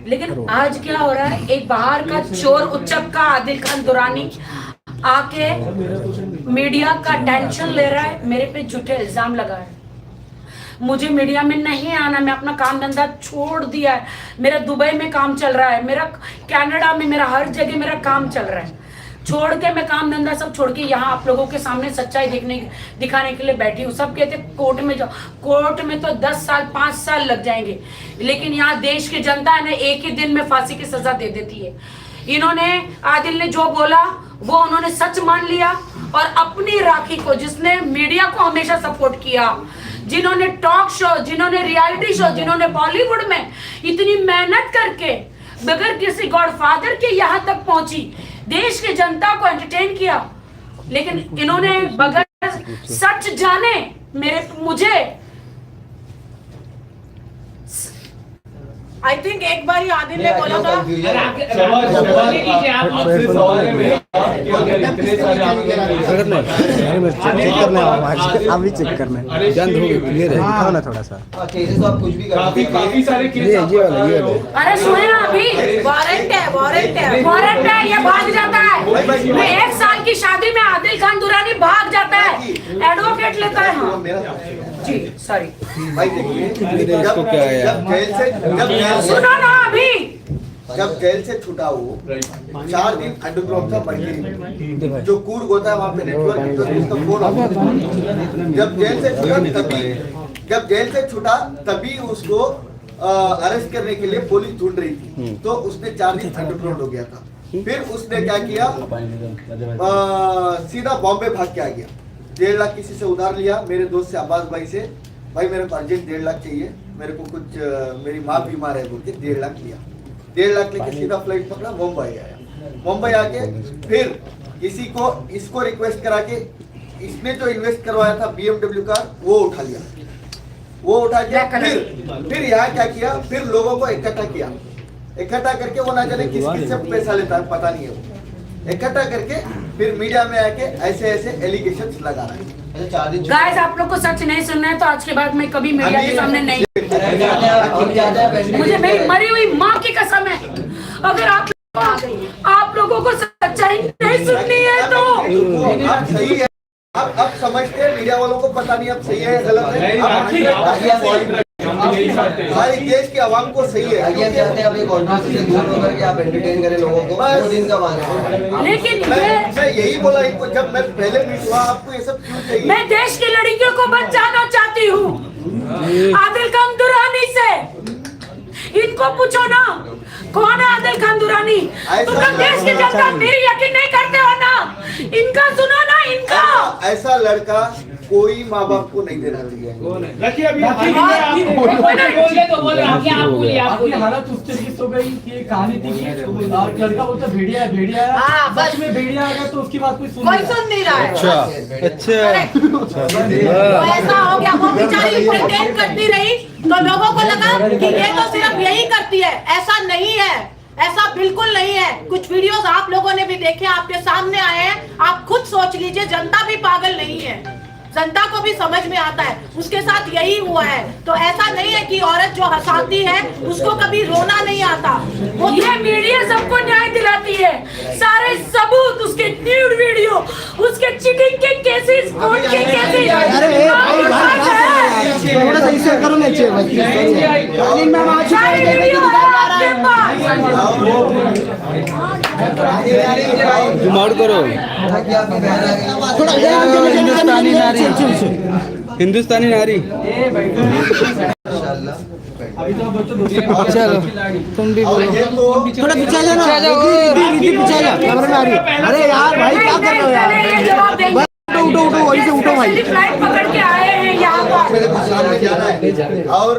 लेकिन आज क्या हो रहा है, एक बाहर का चोर उच्चक का आदिल खान दुरानी आके मीडिया का टेंशन ले रहा है, मेरे पे झूठे इल्जाम लगा है। मुझे मीडिया में नहीं आना, मैं अपना काम धंधा छोड़ दिया है। मेरा दुबई में काम चल रहा है, मेरा कनाडा में, मेरा हर जगह मेरा काम चल रहा है। छोड़ के मैं काम धंधा सब छोड़ के यहाँ आप लोगों के सामने सच्चाई दिखाने के लिए बैठी हूँ। सब कहते कोर्ट में जाओ, कोर्ट में तो 10 साल 5 साल लग जाएंगे, लेकिन यहाँ देश की जनता है ना, एक ही दिन में फांसी की सजा दे देती है। इन्होंने, आदिल ने जो बोला वो उन्होंने सच मान लिया, और अपनी राखी को, जिसने मीडिया को हमेशा सपोर्ट किया, जिन्होंने टॉक शो, जिन्होंने रियलिटी शो, जिन्होंने बॉलीवुड में इतनी मेहनत करके बगैर किसी गॉडफादर के यहाँ तक पहुंची, देश की जनता को एंटरटेन किया, लेकिन इन्होंने बगैर सच जाने मुझे आई थिंक एक बार ही आदिल ने बोला था अभी चेक करना है, बंद हो गई, क्लियर है, दिखाओ ना थोड़ा सा। केसेस आप कुछ भी काफी सारे केस ये वाला अरे सुने ना, अभी वारंट है, ये भाग जाता है। मैं 1 साल की शादी में आदिल खान दुरानी भाग जाता है, एडवोकेट लेता है। हाँ जी, सॉरी भाई देखिए, इसको क्या है यार? जब सुनो ना, अभी जब जेल से छूटा वो 4 दिन अंडरग्राउंड था बंकी, जो कूर्ग होता है वहाँ पे नेटवर्क उसका फोन। जब जेल से छूटा तभी उसको अरेस्ट करने के लिए पुलिस ढूंढ रही थी, तो उसने 4 दिन अंडरग्राउंड हो गया था। फिर उसने क्या किया, सीधा बॉम्बे भाग के आ गया। 1.5 लाख किसी से उधार लिया, मेरे दोस्त से, अब्बास भाई से, भाई मेरे को अर्जेंट 1.5 लाख चाहिए, मेरे को कुछ मेरी माँ बीमार है बोल के 1.5 लाख लिया। 1.5 लाख लेके सीधा फ्लाइट पकड़ा, मुंबई आया। मुंबई आके फिर किसी को इसको रिक्वेस्ट करा के, इसने जो इन्वेस्ट करवाया था BMW कार, वो उठा लिया, वो उठा के फिर यहाँ क्या किया, फिर लोगों को इकट्ठा करके वो ना जाने किस से पैसा लेता है, पता नहीं है, वो इकट्ठा करके फिर मीडिया में आके ऐसे एलिगेशंस लगा रहा है। गाइस, आप लोग को सच नहीं सुनना है तो आज के बाद मैं कभी मीडिया के सामने नहीं। मुझे मेरी मरी हुई माँ की कसम है, अगर आप लोगों को सच्चाई नहीं सुननी है तो आप सही है, अब समझते हैं, मीडिया वालों को पता नहीं अब सही है गलत है, हमारे देश की आवाम को सही है। आगे चाहते हैं अपने कॉन्ट्रोवर्सी दूर होकर के आप एंटरटेन करें लोगों को, 2 दिन का मांग है। लेकिन मैं यही बोला इनको, जब मैं पहले मीट हुआ, आपको ये सब क्यों चाहिए? मैं देश की लड़कियों को बचाना चाहती हूँ आदिल खान दुरानी से। इनको पूछो ना कौन है आदिल खान दुरानी। तुम लोग देश की जनता मेरी यकीन नहीं करते हो ना, इनका सुनो ना, इनका। ऐसा लड़का कोई माँ बाप को नहीं देना चाहिए। रखिए अभी आपकी हालत उस चीज हो गई कि कहानी थी कि लड़का बोलता भेड़िया है, भेड़िया है, बस में भेड़िया आ गया तो उसकी बात कोई सुन नहीं रहा है। अच्छा तो ऐसा हो गया, वो बेचारी प्रिटेंड करती रही तो लोगों को लगा कि ये तो सिर्फ यही करती है। ऐसा नहीं है, ऐसा बिल्कुल नहीं है। कुछ वीडियोस आप लोगों ने भी देखे, आपके सामने आए हैं, आप खुद सोच लीजिए। जनता भी पागल नहीं है, जनता को भी समझ में आता है, उसके साथ यही हुआ है। तो ऐसा नहीं है कि औरत जो हंसाती है उसको कभी रोना नहीं आता। वो ये मीडिया सबको न्याय दिलाती है, सारे सबूत, उसके न्यूड वीडियो, उसके चीटिंग के केसेस, कोर्ट के केसेस। थोड़ा सा इसे करो ना, सारी वीडियो है आपके पास। जुमाड़ करो हिंदुस्तानी नारी, हिंदुस्तानी नारी। चलो तुम भी बोलो, थोड़ा पीछे जाओ ना, पीछे जाओ। अरे यार भाई क्या कर रहे हो यार, उठो उठो वहीं से उठो भाई। फ्लाइट पकड़ के आए हैं यहाँ पर। मेरे को सामने जाना है। और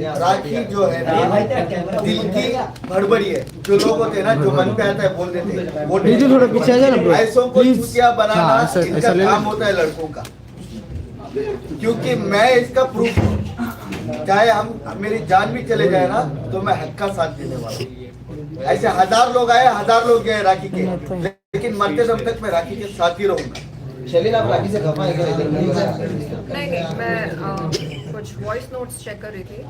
राखी जो है ना, दिल की भड़बड़ी है। जो लोग होते हैं ना, जो मन पे आता है बोल देते हैं, वो थोड़ा पीछे आ जाओ ना, ऐसों को चूतिया बनाना इनका काम होता है लड़कों का। क्योंकि मैं इसका प्रूफ हूँ, चाहे हम मेरी जान भी चले जाए ना तो मैं हक का साथ देने वाला हूँ। ऐसे 1000 लोग आए, 1000 लोग गए राखी के, लेकिन मरते दम तक मैं राखी के साथ ही रहूंगा। शैलीन, आप राखी से खफा है क्या? नहीं, मैं कुछ वॉइस नोट्स चेक कर रही थी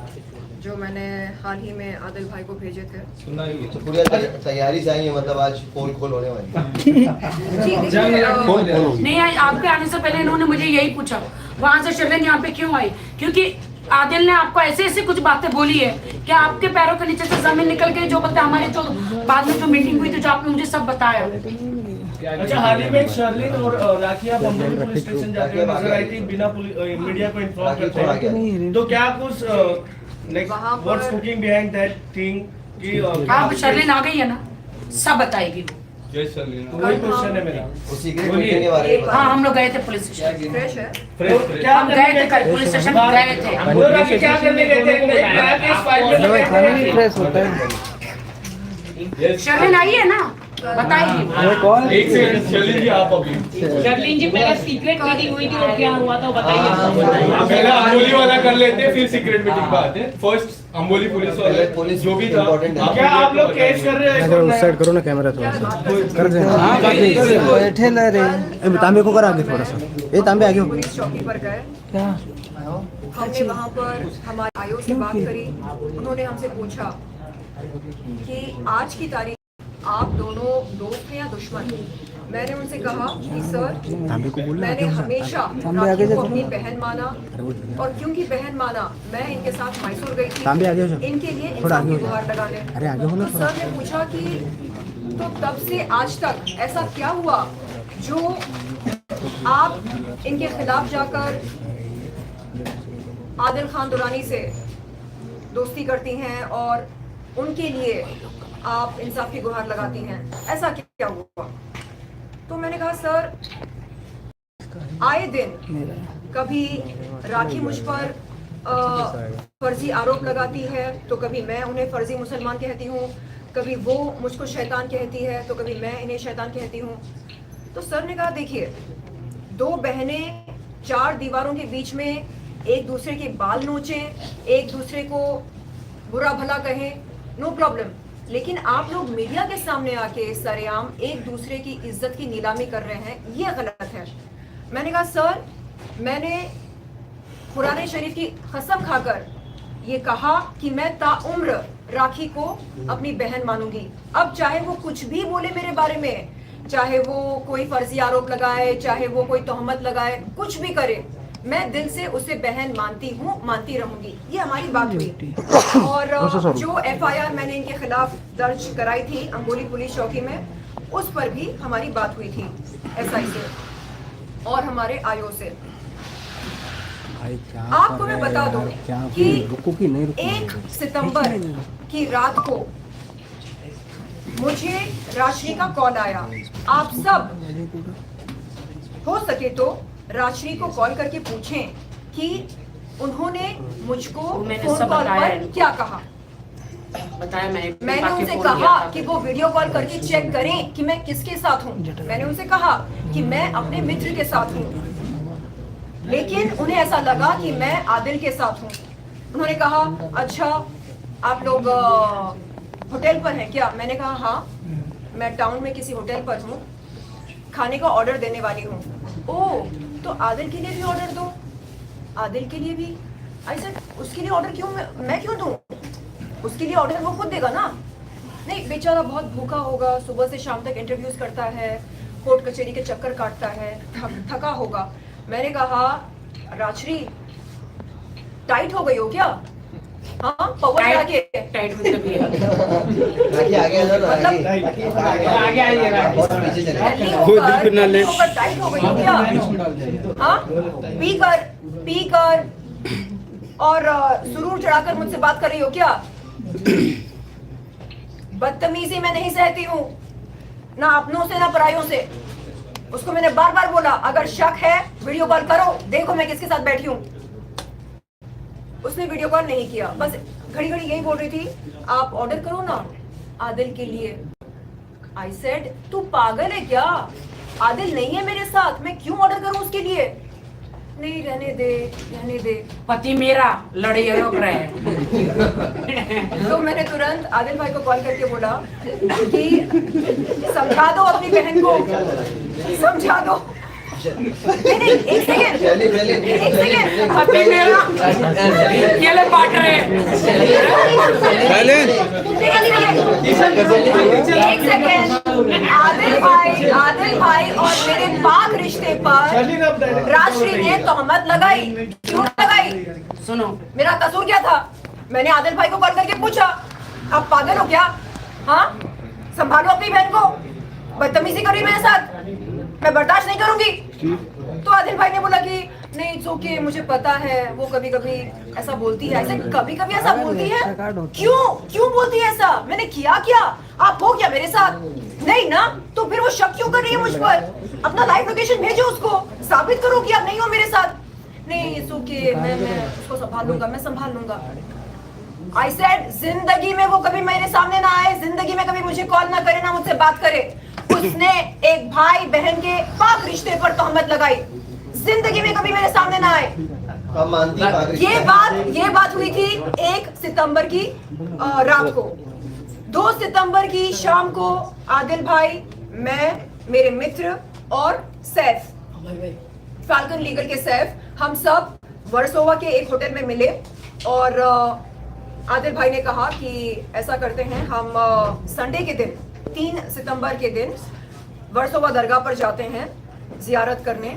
जो मैंने हाल ही में आदिल भाई को भेजे थे। तो पूरी तैयारी चाहिए, मतलब आज पोल खोल होने वाली नहीं, आपके आने से पहले इन्होंने मुझे यही पूछा वहाँ से शर्लिन यहाँ पे क्यों आई, क्योंकि आदिल ने आपको ऐसे ऐसे कुछ बातें बोली है कि आपके पैरों के नीचे से जमीन निकल गई। जो बताया हमारे जो बाद में जो मीटिंग हुई थी, जो आपने मुझे सब बताया। अच्छा, हाल ही में शर्लिन और राखिया बम्बई पुलिस स्टेशन जाके नजर आई थी बिना मीडिया को इन्फॉर्म करते। तो क्या कुछ what's cooking behind that thing कि अब शर्लिन आ गई है ना, सब बताएगी। वही क्वेश्चन है मेरा। सीक्रेट मीटिंग के बारे में। हाँ, हम लोग गए थे पुलिस स्टेशन। फ्रेश है। क्या हम गए थे कल पुलिस स्टेशन, गए थे। क्या करने गए थे? शर्लिन आई है ना, बताइए। कौन? एक सेकंड शर्लिन जी, आप अभी शर्लिन जी, पहले सीक्रेट मीटिंग हुई थी और क्या हुआ था बताइए। पहले अम्बोली वाला कर लेते, फिर सीक्रेट मीटिंग पे आते। फर्स्ट अम्बोली पुलिस वाले, पुलिस जो भी था। इम्पोर्टेंट है। क्या आप लोग केस कर रहे हैं? उस साइड करो ना कैमरा, थोड़ा सा कर देना। बैठे ले रहे, तांबे को कर आगे थोड़ा सा, ये तांबे आगे। पुलिस चौकी पर गए, क्या हमने वहाँ पर हमारे आईओ से बात करी। उन्होंने हमसे पूछा कि आज की तारीख आप दोनों दोस्त हैं या दुश्मन। मैंने उनसे कहा कि सर, मैंने हमेशा राखी को अपनी बहन माना, और क्योंकि बहन माना मैं इनके साथ मैसूर गई थी इनके लिए इंसान की गुहार लगाने। तो सर ने पूछा कि तो तब से आज तक ऐसा क्या हुआ जो आप इनके खिलाफ जाकर आदिल खान दुरानी से दोस्ती करती हैं और उनके लिए आप इंसाफ की गुहार लगाती हैं, ऐसा क्या हुआ? तो मैंने कहा सर, आए दिन कभी राखी मुझ पर फर्जी आरोप लगाती है, तो कभी मैं उन्हें फर्जी मुसलमान कहती हूँ, कभी वो मुझको शैतान कहती है, तो कभी मैं इन्हें शैतान कहती हूँ। तो सर ने कहा देखिए, 2 बहनें 4 दीवारों के बीच में एक दूसरे के बाल नोचें, एक दूसरे को बुरा भला कहें, नो प्रॉब्लम, लेकिन आप लोग मीडिया के सामने आके सरेआम एक दूसरे की इज्जत की नीलामी कर रहे हैं, ये गलत है। मैंने कहा सर, मैंने कुरान शरीफ की कसम खाकर ये कहा कि मैं ताउम्र राखी को अपनी बहन मानूंगी। अब चाहे वो कुछ भी बोले मेरे बारे में, चाहे वो कोई फर्जी आरोप लगाए, चाहे वो कोई तोहमत लगाए, कुछ भी करे, मैं दिल से उसे बहन मानती हूँ, मानती रहूंगी। ये हमारी बात हुई। और जो FIR मैंने इनके खिलाफ दर्ज कराई थी अंगोली पुलिस चौकी में, उस पर भी हमारी बात हुई थी SI से और हमारे IO से। आपको मैं बता दूं कि 1 सितंबर की रात को मुझे राजश्री का कॉल आया। आप सब हो सके तो राजश्री को कॉल करके पूछें कि उन्होंने मुझको फोन कॉल पर क्या कहा। बताया मैंने उनसे कहा कि वो वीडियो कॉल करके चेक करें कि मैं किसके साथ हूँ। मैंने उनसे कहा कि मैं अपने मित्र के साथ हूँ, लेकिन उन्हें ऐसा लगा कि मैं आदिल के साथ हूँ। उन्होंने कहा अच्छा आप लोग होटल पर हैं क्या? मैंने कहा हाँ, मैं टाउन में किसी होटल पर हूँ, खाने का ऑर्डर देने वाली हूँ। ओह, तो आदिल के लिए भी ऑर्डर दो। आदिल के लिए भी? ऐसा उसके लिए ऑर्डर क्यों मैं क्यों दूँ? उसके लिए ऑर्डर वो खुद देगा ना। नहीं, बेचारा बहुत भूखा होगा, सुबह से शाम तक इंटरव्यूज करता है, कोर्ट कचहरी के चक्कर काटता है, थका होगा। मैंने कहा राजश्री टाइट हो गई हो क्या? हाँ, पावर आगे टाइट मतलब टाइट हो गई हो क्या? हाँ, पी कर और सुरूर चढ़ाकर मुझसे बात कर रही हो क्या? बदतमीजी मैं नहीं सहती हूँ, ना अपनों से ना परायों से। उसको मैंने बार बार बोला अगर शक है वीडियो कॉल करो, देखो मैं किसके साथ बैठी हूँ। उसने वीडियो कॉल नहीं किया, बस घड़ी घड़ी यही बोल रही थी आप ऑर्डर करो ना आदिल के लिए। आई सेड तू पागल है क्या? आदिल नहीं है मेरे साथ, मैं क्यों ऑर्डर करूं उसके लिए? नहीं, रहने दे। पति मेरा लड़ाई रोक रहे हैं। तो मैंने तुरंत आदिल भाई को कॉल करके बोला कि समझा दो अपनी बहन को, समझा दो। नहीं, एक सेकेंड। पति मेरा ये ले बांट रहे हैं। एक सेकेंड। आदिल भाई और मेरे पाक रिश्ते पर राजश्री ने तोहमत लगाई। क्यों लगाई? सुनो, मेरा कसूर क्या था? मैंने आदिल भाई को कॉल करके पूछा आप पागल हो क्या? हाँ, संभालो अपनी बहन को, बदतमीजी कर रही मेरे साथ, मैं बर्दाश्त नहीं करूंगी। तो आदिल भाई ने बोला कि नहीं इट्स ओके, मुझे पता है वो कभी कभी ऐसा बोलती है। ऐसे कभी कभी ऐसा बोलती है? क्यों बोलती है ऐसा? मैंने किया क्या? आप हो क्या मेरे साथ? नहीं ना, तो फिर वो शक क्यों कर रही है मुझ पर? अपना लाइव लोकेशन भेजो उसको, साबित करो कि आप नहीं हो मेरे साथ। नहीं इट्स ओके, मैं उसको संभाल लूंगा, मैं संभाल लूंगा। आई सेड जिंदगी में वो कभी मेरे सामने ना आए, जिंदगी में कभी मुझे कॉल ना करे, ना मुझसे बात करे। उसने एक भाई बहन के पाक रिश्ते पर तोहमत लगाई, जिंदगी में कभी मेरे सामने ना आए। ये बात हुई थी 1 सितंबर की रात को। 2 सितंबर की शाम को आदिल भाई, मैं, मेरे मित्र और सैफ, फाल्कन लीगल के सैफ, हम सब वर्सोवा के एक होटल में मिले और आदिल भाई ने कहा कि ऐसा करते हैं हम संडे के दिन 3 सितंबर के दिन वर्सोवा दरगाह पर जाते हैं जियारत करने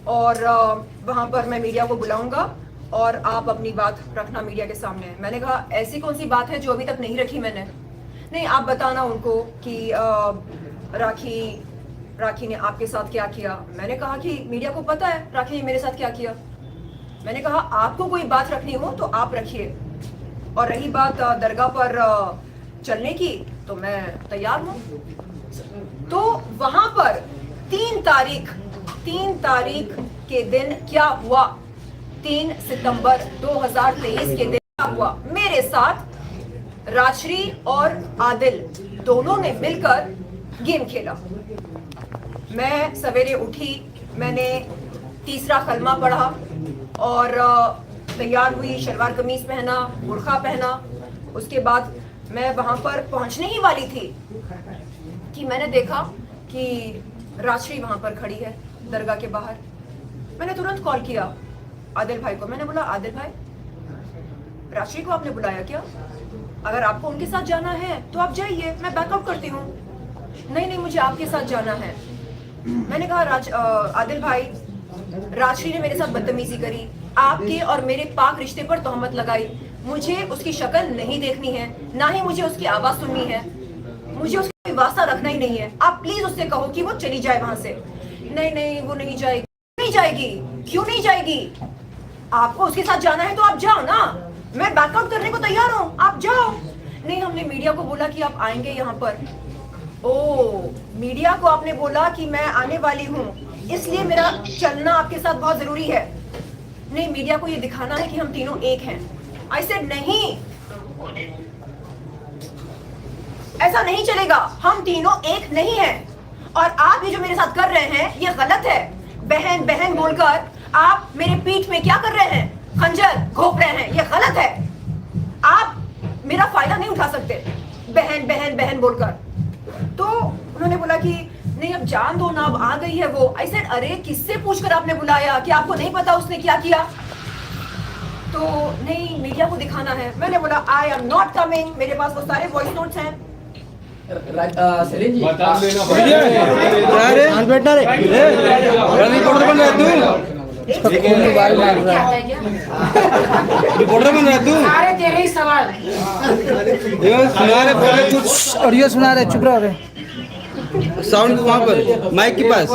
और वहाँ पर मैं मीडिया को बुलाऊंगा और आप अपनी बात रखना मीडिया के सामने। मैंने कहा ऐसी कौन सी बात है जो अभी तक नहीं रखी मैंने? नहीं, आप बताना उनको कि राखी ने आपके साथ क्या किया। मैंने कहा कि मीडिया को पता है राखी ने मेरे साथ क्या किया। मैंने कहा आपको कोई बात रखनी हो तो आप रखिए, और रही बात दरगाह पर चलने की तो मैं तैयार हूँ। तो वहां पर 3 तारीख के दिन क्या हुआ? 3 सितंबर 2023 के दिन क्या हुआ? मेरे साथ राजश्री और आदिल दोनों ने मिलकर गेम खेला। मैं सवेरे उठी, मैंने तीसरा कलमा पढ़ा और तैयार हुई, शलवार कमीज पहना, बुर्खा पहना। उसके बाद मैं वहां पर पहुंचने ही वाली थी कि मैंने देखा कि राजश्री वहां पर खड़ी है दरगाह के बाहर। मैंने तुरंत कॉल किया आदिल भाई को। मैंने बोला आदिल भाई, राशि को आपने बुलाया क्या? अगर आपको उनके साथ जाना है तो आप जाइए, मैं बैकआउट करती हूँ। नहीं नहीं, मुझे आपके साथ जाना है। मैंने कहा आदिल भाई, राशि ने मेरे साथ बदतमीजी करी, आपके और मेरे पाक रिश्ते पर तोहमत लगाई। मुझे उसकी शक्ल नहीं देखनी है, ना ही मुझे उसकी आवाज सुननी है, मुझे उसका वास्ता रखना ही नहीं है। आप प्लीज उससे कहो कि वो चली जाए वहां से। नहीं नहीं, वो नहीं जाएगी। नहीं जाएगी? क्यों नहीं जाएगी? आपको उसके साथ जाना है तो आप जाओ ना, मैं बैकआउट करने को तैयार हूँ, आप जाओ। नहीं, हमने मीडिया को बोला कि आप आएंगे यहाँ पर। ओ, मीडिया को आपने बोला कि मैं आने वाली हूँ, इसलिए मेरा चलना आपके साथ बहुत जरूरी है। नहीं, मीडिया को ये दिखाना है कि हम तीनों एक हैं। आई सेड नहीं, ऐसा नहीं चलेगा, हम तीनों एक नहीं हैं। और आप ये जो मेरे साथ कर रहे हैं ये गलत है। बहन बहन बोलकर आप मेरे पीठ में क्या कर रहे हैं? खंजर घोंप रहे हैं, ये गलत है। आप मेरा फायदा नहीं उठा सकते बहन बहन बहन बोलकर। तो उन्होंने बोला कि नहीं, अब जान दो ना, अब आ गई है वो। आई सेड अरे किससे पूछकर आपने बुलाया? कि आपको नहीं पता उसने क्या किया? तो नहीं, मीडिया को दिखाना है। मैंने बोला आई एम नॉट कमिंग, मेरे पास वो सारे वॉइस नोट्स हैं। सेलिन जी, बैठना रे, रिपोर्टर बन रहा है तू, रिपोर्टर बन रहा है तू। सारे तेरे ही सवाल। ये सुना रहे, बोले कुछ ऑडियो सुना रहे, चुप रहो रे। साउंड वहाँ पर माइक के पास।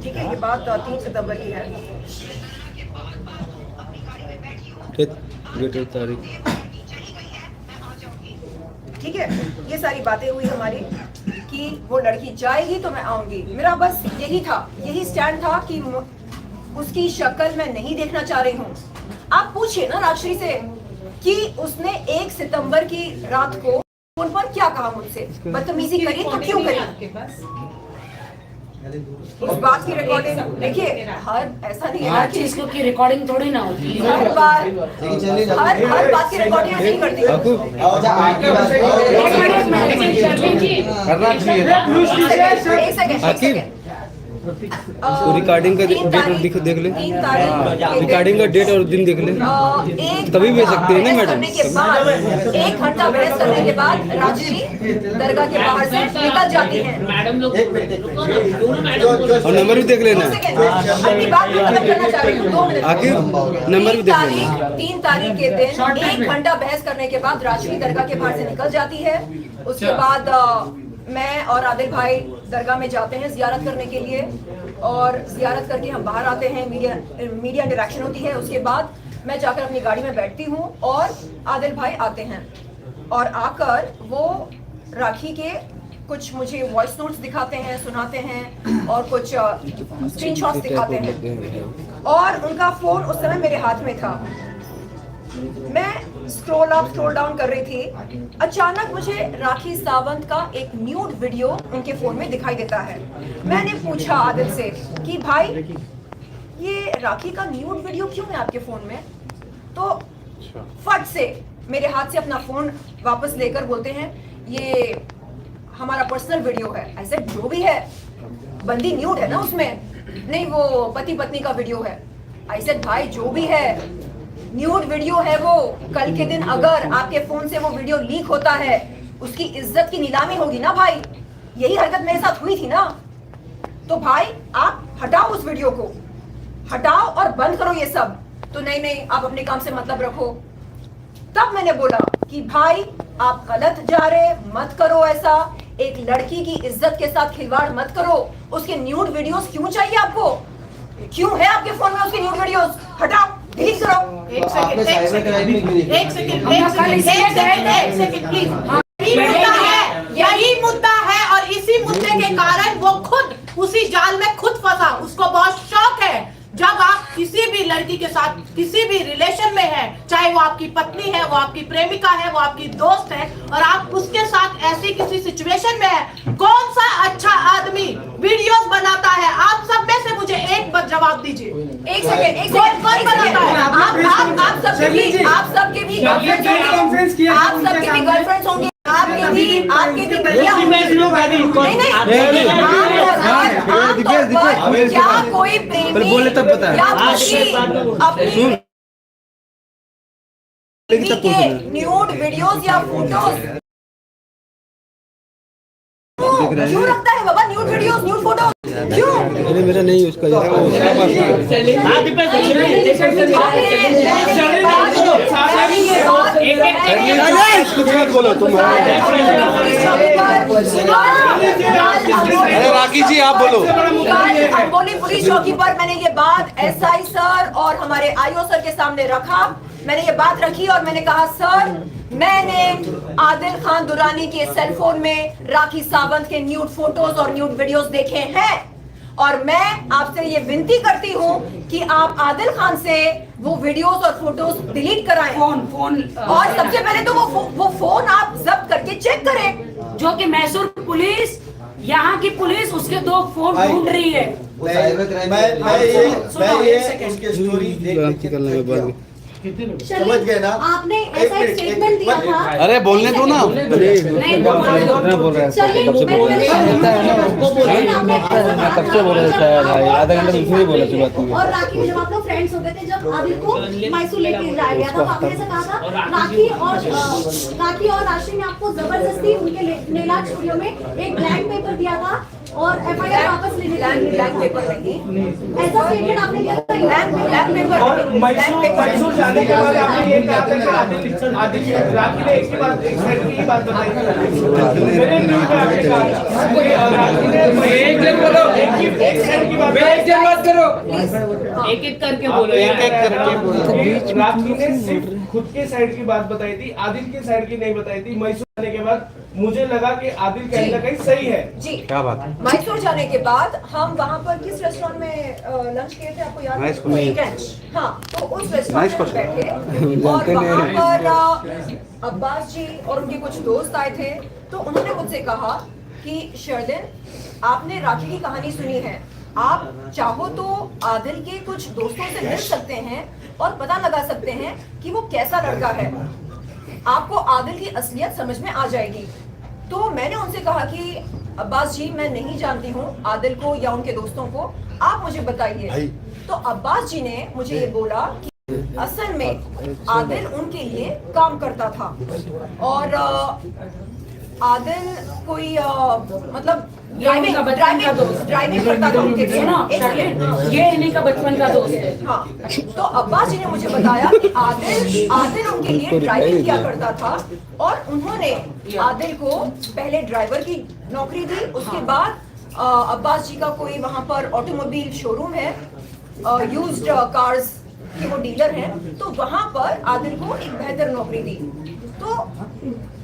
ठीक है, ये बात 3 सितंबर की है। ठीक है, ये सारी बातें हुई हमारी कि वो लड़की जाएगी तो मैं आऊंगी। मेरा बस यही था, यही स्टैंड था कि उसकी शक्ल मैं नहीं देखना चाह रही हूँ। आप पूछिए ना राजश्री से कि उसने 1 सितंबर की रात को फोन पर क्या कहा मुझसे, बदतमीजी करी तो क्यों करी? उस बात की रिकॉर्डिंग देखिए, हर ऐसा नहीं है कि इसको की रिकॉर्डिंग थोड़ी ना होती है। हर बात की रिकॉर्डिंग नहीं करती। एक सेकंड, रिकॉर्डिंग का डेट देख ले, रिकॉर्डिंग का डेट और दिन देख ले, तभी भेज सकते हैं ना मैडम। 1 घंटा बहस करने के बाद राजश्री दरगाह के बाहर से निकल जाती है। मैडम लोग और नंबर भी देख लेना, अपनी बात खत्म करना चाह रही हूँ, 2 मिनट। आखिर नंबर भी देख लेना। 3 तारीख के दिन 1 घंटा बहस करने के बाद राजश्री दरगाह के बाहर से निकल जाती है। उसके बाद मैं और आदिल भाई दरगाह में जाते हैं जियारत करने के लिए, और जियारत करके हम बाहर आते हैं, मीडिया इंटरेक्शन होती है। उसके बाद मैं जाकर अपनी गाड़ी में बैठती हूँ और आदिल भाई आते हैं, और आकर वो राखी के कुछ मुझे वॉइस नोट्स दिखाते हैं, सुनाते हैं, और कुछ स्क्रीनशॉट्स दिखाते हैं। और उनका फोन उस समय मेरे हाथ में था। मैं स्क्रॉल अप स्क्रॉल डाउन कर रही थी, अचानक मुझे राखी सावंत का एक न्यूड वीडियो उनके फोन में दिखाई देता है। मैंने पूछा आदिल से कि भाई ये राखी का न्यूड वीडियो क्यों है आपके फोन में? तो फट से मेरे हाथ से अपना फोन वापस लेकर बोलते हैं ये हमारा पर्सनल वीडियो है। ऐसे जो भी है, बंदी न्यूड है ना उसमें, नहीं वो पति पत्नी का वीडियो है। ऐसे भाई जो भी है, न्यूड वीडियो है वो। कल के दिन अगर आपके फोन से वो वीडियो लीक होता है, उसकी इज्जत की नीलामी होगी ना भाई। यही हरकत मेरे साथ हुई थी ना। तो भाई आप हटाओ उस वीडियो को, हटाओ और बंद करो ये सब। तो नहीं नहीं, आप अपने काम से मतलब रखो। तब मैंने बोला कि भाई आप गलत जा रहे, मत करो ऐसा। एक लड़की की इज्जत के साथ खिलवाड़ मत करो। उसके न्यूड वीडियोस क्यों चाहिए आपको? क्यों है आपके फोन में उसके न्यूड वीडियोस? हटाओ, डिलीट करो। एक सेकंड प्लीज। यही मुद्दा है और इसी मुद्दे के कारण वो खुद उसी जाल में खुद फंसा। उसको बहुत शौक है, जब आप किसी भी लड़की के साथ किसी भी रिलेशन में है, चाहे वो आपकी पत्नी है, वो आपकी प्रेमिका है, वो आपकी दोस्त है, और आप उसके साथ ऐसी किसी सिचुएशन में है, कौन सा अच्छा आदमी वीडियोस बनाता है? आप सब में से मुझे एक बार जवाब दीजिए। एक सेकंड कौन बनाता है? आप सबके भी गर्लफ्रेंड्स होंगे, आपके भी भैया होंगे। नहीं क्या कोई प्रेमी बोले तब बता। या अपनी के न्यूड वीडियोस या फोटोज क्यों रखता है बाबा? न्यूड वीडियोस, न्यूड फोटोज क्यों? अरे मेरा नहीं उसका कुछ मत बोलो तुम। अरे राखी जी आप बोलो। बोली पुलिस चौकी पर मैंने ये बात एसआई सर और हमारे आईओ सर के सामने रखा। मैंने ये बात रखी और मैंने कहा सर मैंने आदिल खान दुरानी के सेल फोन में राखी सावंत के न्यूड फोटोज और न्यूड वीडियोस देखे हैं और मैं आपसे ये विनती करती हूँ कि आप आदिल खान से वो वीडियोस और फोटोज डिलीट कराएं। फोन और सबसे पहले तो वो फोन आप जब्त करके चेक करें। जो कि मैसूर पुलिस, यहाँ की पुलिस उसके 2 फोन ढूंढ रही है। मैं ये उसकी स्टोरी देख समझ गए ना? आपने ऐसा एक स्टेटमेंट दिया था। अरे बोलने दो ना। बोल रहे हैं कब से बोल रहे थे आधा घंटा दूसरे ही बोला बात। और राखी में जब आप लोग फ्रेंड्स हो गए थे, जब आदिल को मैसूर लेके जाया गया था, तो आपने ऐसा कहा था राखी और राशि ने आपको जबरदस्ती उनके नेलाज स्टूडियो में एक ब्लैंक पेपर दिया था और एफआईआर वापस लेने के लिए। ब्लैंक पेपर नहीं, ऐसा स्टेटमेंट आपने दिया था। ब्लैंक पेपर और मैसूर जाने के बाद आपने ये कहा था कि आदिल राखी ने एक साइड की बात बताई। मैंने न्यूज़ में आपने कहा राखी ने एक जन बोलो, एक साइड की बात, एक जन बात करो, एक करके बोलो, एक करके बोलो। राखी ने सिर्फ खुद के साइड की बात बताई थी, आदिल की साइड की नहीं बताई थी। मैसूर जाने के बाद मुझे लगा कि आदिल कहीं ना कहीं सही है। जी क्या बात है। मैसूर जाने के बाद हम वहाँ पर किस रेस्टोरेंट में लंच किए थे आपको याद है? हाँ, तो उस रेस्टोरेंट में बैठे और वहाँ पर अब्बास जी और उनके कुछ दोस्त आए थे। तो उन्होंने मुझसे कहा कि शर्लिन आपने राखी की कहानी सुनी है, आप चाहो तो आदिल के कुछ दोस्तों से मिल सकते हैं और पता लगा सकते हैं कि वो कैसा लड़का है, आपको आदिल की असलियत समझ में आ जाएगी। तो मैंने उनसे कहा कि अब्बास जी मैं नहीं जानती हूँ आदिल को या उनके दोस्तों को, आप मुझे बताइए। तो अब्बास जी ने मुझे ये बोला कि असल में आदिल उनके लिए काम करता था और आदिल कोई मतलब ड्राइविंग करता था उनके लिए। ये इन्हीं का बचपन का दोस्त है। हाँ, तो अब्बास जी ने मुझे बताया कि आदिल उनके लिए ड्राइविंग किया करता था और उन्होंने आदिल को पहले ड्राइवर की नौकरी दी। उसके बाद अब्बास जी का कोई वहाँ पर ऑटोमोबाइल शोरूम है, यूज्ड कार्स के वो डीलर हैं, तो वहाँ पर आदिल को एक बेहतर नौकरी दी। तो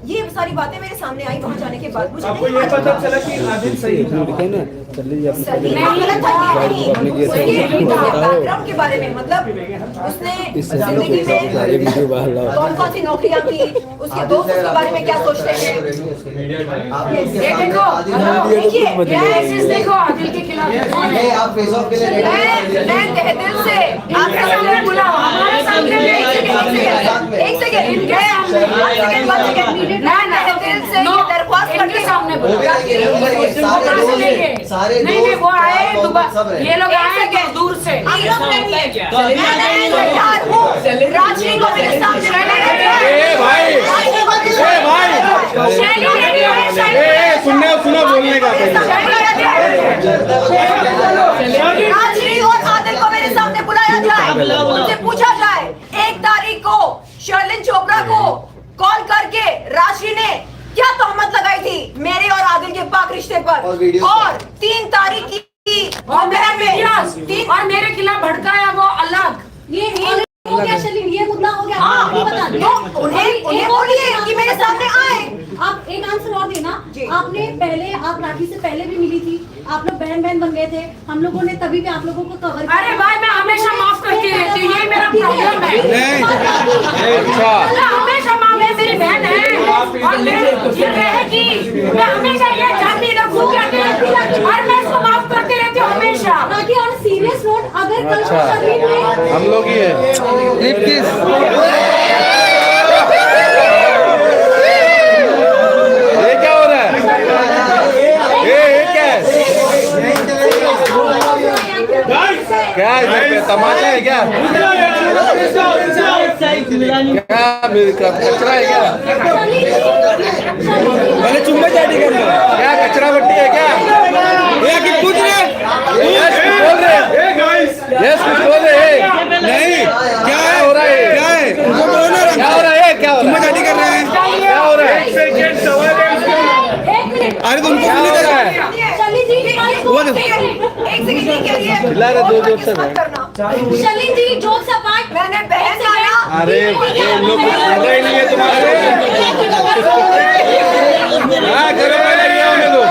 ये सारी बातें मेरे सामने आई वहाँ जाने के बाद। मुझे आपको ये पता चला कि आदिल सही है। बैकग्राउंड के बारे में, मतलब उसने जिंदगी में कौन कौन सी नौकरियां की, उसके दोस्त उसके बारे में क्या सोचते हैं। ये देखो आदिल के खिलाफ आप फेस ऑफ के लिए मैं तहे दिल से आपके सामने बुला हमारे सामने एक सेकंड दरख्वास्त करके सामने सारे नहीं वो आए ये लोग आए दूर से। राशि को मेरे सामने सुना बोलने का राशि और आदिल को मेरे सामने बुलाया जाए, उनसे पूछा जाए 1 तारीख को शर्लिन चोपड़ा को कॉल करके राशि ने क्या तहमत लगाई थी मेरे और आदिल के पाक रिश्ते पर, और 3 तारीख की और मेरे खिलाफ भड़काया वो अलग। ये हो गया शर्लिन, ये मुद्दा हो गया। हाँ, बता दो उन्हें बोलिए कि मेरे सामने आए। आप एक आंसर और देना। आपने पहले, आप राखी से पहले भी मिली थी, आप लोग बहन बन गए थे, हम लोगों ने तभी भी आप लोगों को कवर किया। अरे भाई मैं हमेशा माफ करती रहती हूँ, ये मेरा प्रॉब्लम है। हमेशा माफ, मेरी बहन है और ये रहेगी, मैं हमेशा ये जानती रखूँ और मैं इसको माफ करती रहती हूँ हमेशा। बाकी ऑन सीरियस नोट, अगर कल को शर्लिन में हम लोग ही है ये क्या हो रहा है? ये क्या है? क्या है तमाशा है क्या? क्या कचरा है क्या? पहले चुम्बा चाटी कर लो। क्या कचरा बट्टी है क्या? ये पूछ रहे बोल रहे यस कुछ बोल रहे नहीं क्या है हो रहा है क्या है उनको बोलो ना क्या हो रहा है क्या चुम्बा चाटी कर रहे हैं क्या हो रहा है अरे तुमको नहीं कर रहा है शलीन जी जोक सपाट मैंने बहन आया अरे ये लोग सुन रहे नहीं है तुम्हारे हाँ करो पहले ये होने दो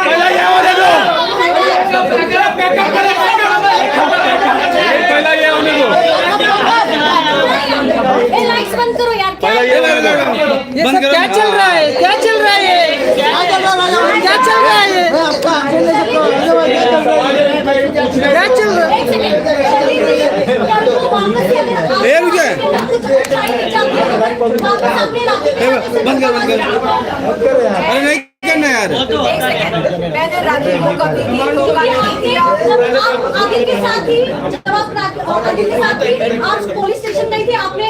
पहले ये होने दो पहले ये होने दो लाइट्स बंद करो यार पहले ये होने दो ये सब क्या चल रहा है क्या चल रहा है क्या चल रहा है क्या चल रहा है ये रुक जाए बंद कर अरे नहीं करना यार मैंने राखी को कभी भी धोखा नहीं दिया। आदिल के साथ ही जब आप आदिल के साथ ही आज पुलिस स्टेशन गई थी आपने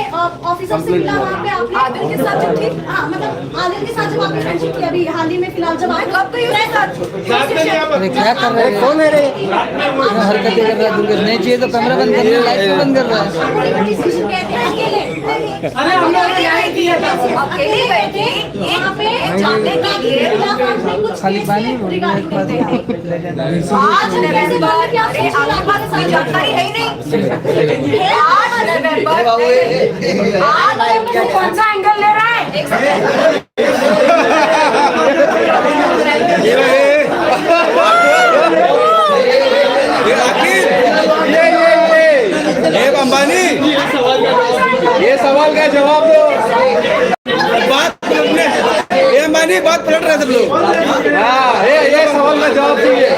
ऑफिसर से मिला वहाँ पे आपने आदिल के साथ जब थी हाँ मतलब आदिल के साथ जब आपने फ्रेंडशिप की अभी हाल ही में फिलहाल जब आए कब गई उसके साथ? अरे क्या कर रहे हैं कौन है रे हरकतें कर रहा है दुर्गा नहीं चाहिए तो कैमरा बंद कर ले लाइट बंद कर रहा है अरे हम लोग अकेले गए थे यहाँ पे जानने के लिए खाली पानी आज नवंबर अरे आपके पास कोई जानकारी है ही नहीं। आज नवंबर आज कौन सा एंगल ले रहा है? एक सेकंड ये अंबानी ये सवाल का जवाब दो बात पलटने ये अंबानी बात पलट रहे सब लोग हाँ ये सवाल का जवाब दीजिए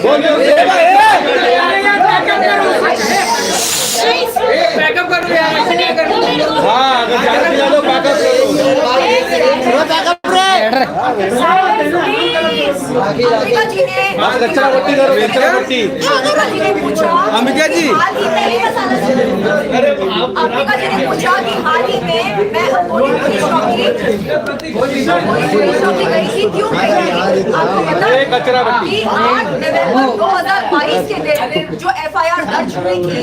बोल बैकअप करो यार हाँ अगर ज्यादा दिला दो बैकअप अंबिका जी ने कचरा बट्टी करो कचरा बट्टी अंबिका जी ने पूछा अंबिका जी अंबिका जी ने पूछा कि हाल ही में मैं अपोलो पुलिस चौकी गई थी क्यों गई थी? आपको पता है कचरा बट्टी कि 8 नवंबर 2022 के दिन जो एफआईआर दर्ज हुई थी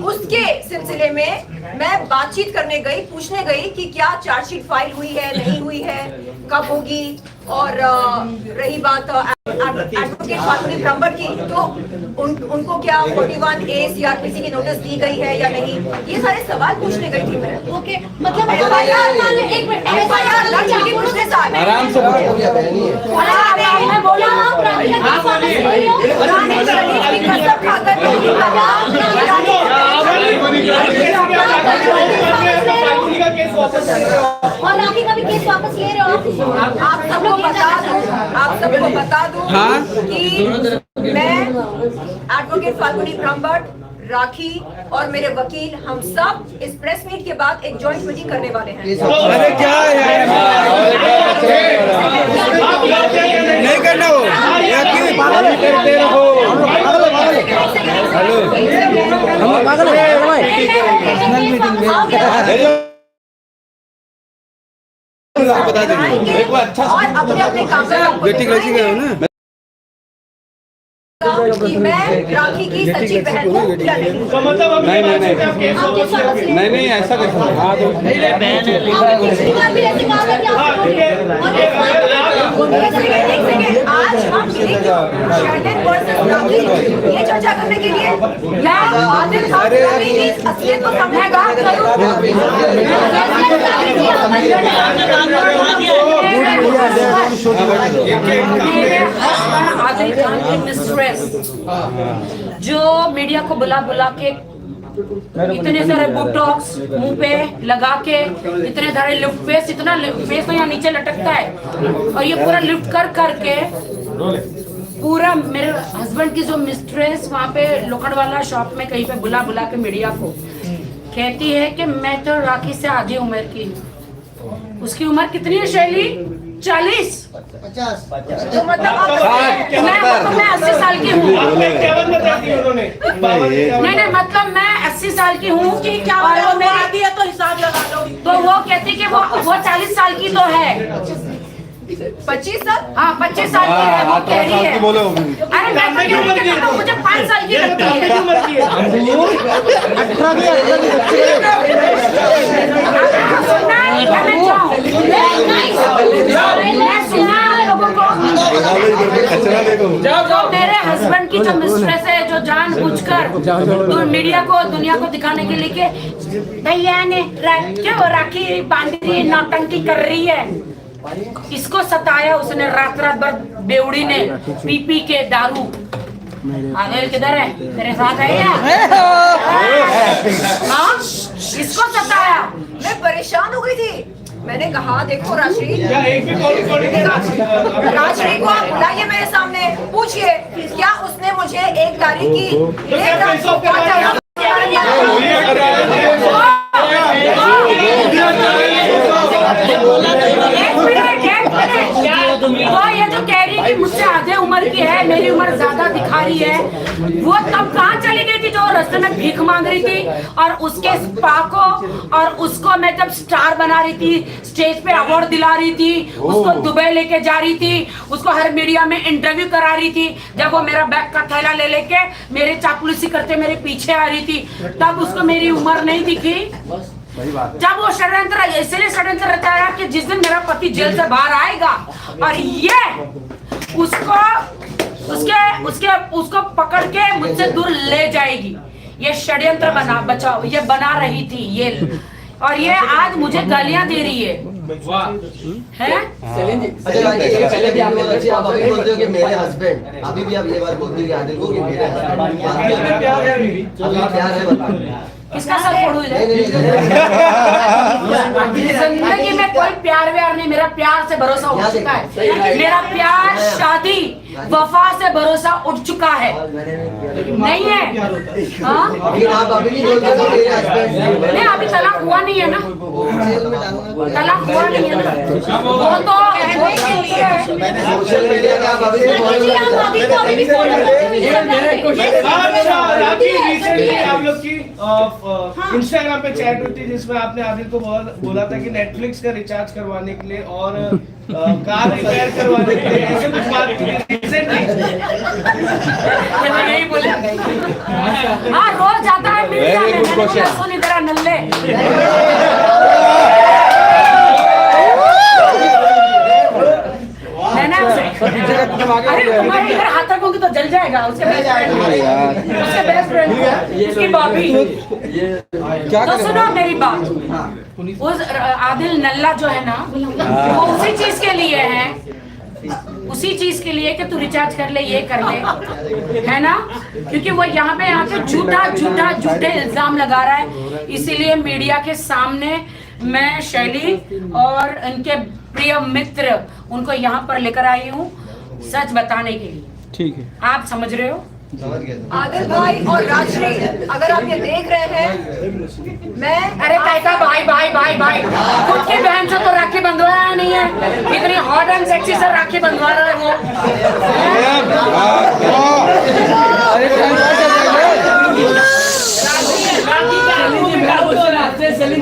उसके सिलसिले में मैं बातचीत करने गई पूछने गई कि क्या चार्जशीट फाइल हुई है नहीं हुई है कब होगी और रही बात एडवोकेट फातुनी ब्रह्मट की तो उनको क्या 41A सीआरपीसी की नोटिस दी गई है या नहीं ये सारे सवाल पूछने गई थी मैं। ओके मतलब एफआईआर दर्ज हुई पिछले साल आराम से मैं बोला और राखी का भी केस वापस ले रहे हो आप सबको बता दूं कि मैं एडवोकेट फाल्गुनी ब्रह्मट राखी और मेरे वकील हम सब इस प्रेस मीट के बाद एक जॉइंट मीटिंग करने वाले हैं। अरे क्या है नहीं करना वो करते रहो हेलो हम पागल पर्सनल मीटिंग में बता देंगे एक बार अच्छा और अपने अपने काम में बेटी कैसी गए हो ना कि मैं राखी की सच्ची बहन हूँ या नहीं। नहीं ऐसा कैसे हाँ तो आज हम शर्लिन वर्सेस राखी ये चर्चा करने के लिए मैं आदिल खान की असलियत को सामने बात आदिल खान की मिस्ट्रेस जो मीडिया को बुला बुला के इतने सारे बोटॉक्स मुंह पे लगा के इतने सारे लिफ्ट फेस इतना फेस तो यहाँ नीचे लटकता है और ये पूरा लिफ्ट कर करके पूरा मेरे हस्बैंड की जो मिस्ट्रेस वहाँ पे लोखंडवाला शॉप में कहीं पे बुला बुला के मीडिया को कहती है कि मैं तो राखी से आधी उम्र की। उसकी उम्र कितनी है शैली? 40। तो मतलब आप मैं 80 साल की हूँ। इक्यावन बताती है उन्होंने। नहीं मतलब मैं 80 साल की हूँ कि क्या और मेरी आती है तो हिसाब लगा लो। तो वो कहती कि वो 40 साल की तो है। 25 साल? हाँ 25 साल की है, वो कह रही है। बोलो अरे मैं तो कह रही हूँ, मुझे 5 साल की लगती है। जो मेरे हस्बैंड की जो मिस्ट्रेस है, जो जानबूझकर मीडिया को दुनिया को दिखाने के लिए कि भैया ने क्यों राखी बांध रही, नौटंकी कर रही है, इसको सताया उसने रात भर बेवड़ी ने पी के दारू। आदिल किधर है, तेरे साथ है क्या? हाँ इसको सताया। मैं परेशान हो गई थी। मैंने कहा देखो राजश्री, एक भी कॉल रिकॉर्डिंग राजश्री को आप बुलाइए मेरे सामने, पूछिए क्या उसने मुझे 1 तारीख की वो ये जो कह रही है कि मुझसे आधे उम्र की है, मेरी उम्र ज्यादा दिखा रही है, वो तब कहाँ चली गई थी जो रास्ते में भीख मांग रही थी, और उसके स्पा को और उसको मैं जब स्टार बना रही थी, स्टेज पे अवार्ड दिला रही थी, उसको दुबई लेके जा रही थी, उसको हर मीडिया में इंटरव्यू करा रही थी, जब वो मेरा बैग का थैला ले लेके मेरे चापलूसी करते मेरे पीछे आ रही थी, तब उसको मेरी उम्र नहीं दिखी। जब वो षड्यंत्र, इसलिए षड्यंत्र रहता है कि जिस दिन मेरा पति जेल से बाहर आएगा और ये उसको पकड़ के मुझसे दूर ले जाएगी, ये षड्यंत्र बचाओ, ये बना रही थी ये, और ये आज मुझे गालियां दे रही है। पहले भी आपने बोलते हो कि मेरे हस्बैंड, अभी भी आप ये बात बोलते हो कि आदिल को कि मेरे हस्बैंड प्यार है। किसका सर फोड़ू जिंदगी में कोई प्यार व्यार नहीं, मेरा प्यार से भरोसा उठ चुका है, मेरा प्यार शादी वफा से भरोसा उठ चुका है, नहीं है? आप अभी नहीं बोलते नहीं अभी तलाक हुआ नहीं है ना, तलाक हुआ नहीं है ना, वो तो सोशल मीडिया का आप अभी रिसेंटली आप लोग की इंस्टाग्राम पे चैट हुई थी जिसमें आपने आदिल को बोला था कि नेटफ्लिक्स का रिचार्ज करवाने के लिए और कार रिपेयर करवाने के लिए, ऐसे कुछ बात की रिसेंटली। यही बोले। हाँ रोज जाता है मीडिया में, मैंने बोला सुन इधर नल्ले, अरे तुम्हारे इधर हाथ रखोगे तो जल जाएगा, उसके बेस्ट फ्रेंड उसकी भाभी। तो सुनो मेरी बात, उस आदिल नल्ला जो है ना, वो उसी चीज के लिए है, उसी चीज के लिए कि तू रिचार्ज कर ले, ये कर ले, है ना, क्योंकि वो यहाँ पे आके झूठे इल्जाम लगा रहा है। इसीलिए मीडिया के सामने मैं शैली और इनके प्रिय मित्र उनको यहाँ पर लेकर आई हूँ सच बताने के लिए। ठीक है, आप समझ रहे हो? आदिल भाई और राजश्री, अगर आप ये देख रहे हैं, मैं अरे कैसा भाई खुद की बहन से तो राखी बंधवाया नहीं है, इतनी हॉट एंड सेक्सी से राखी बंधवा रहा है वो।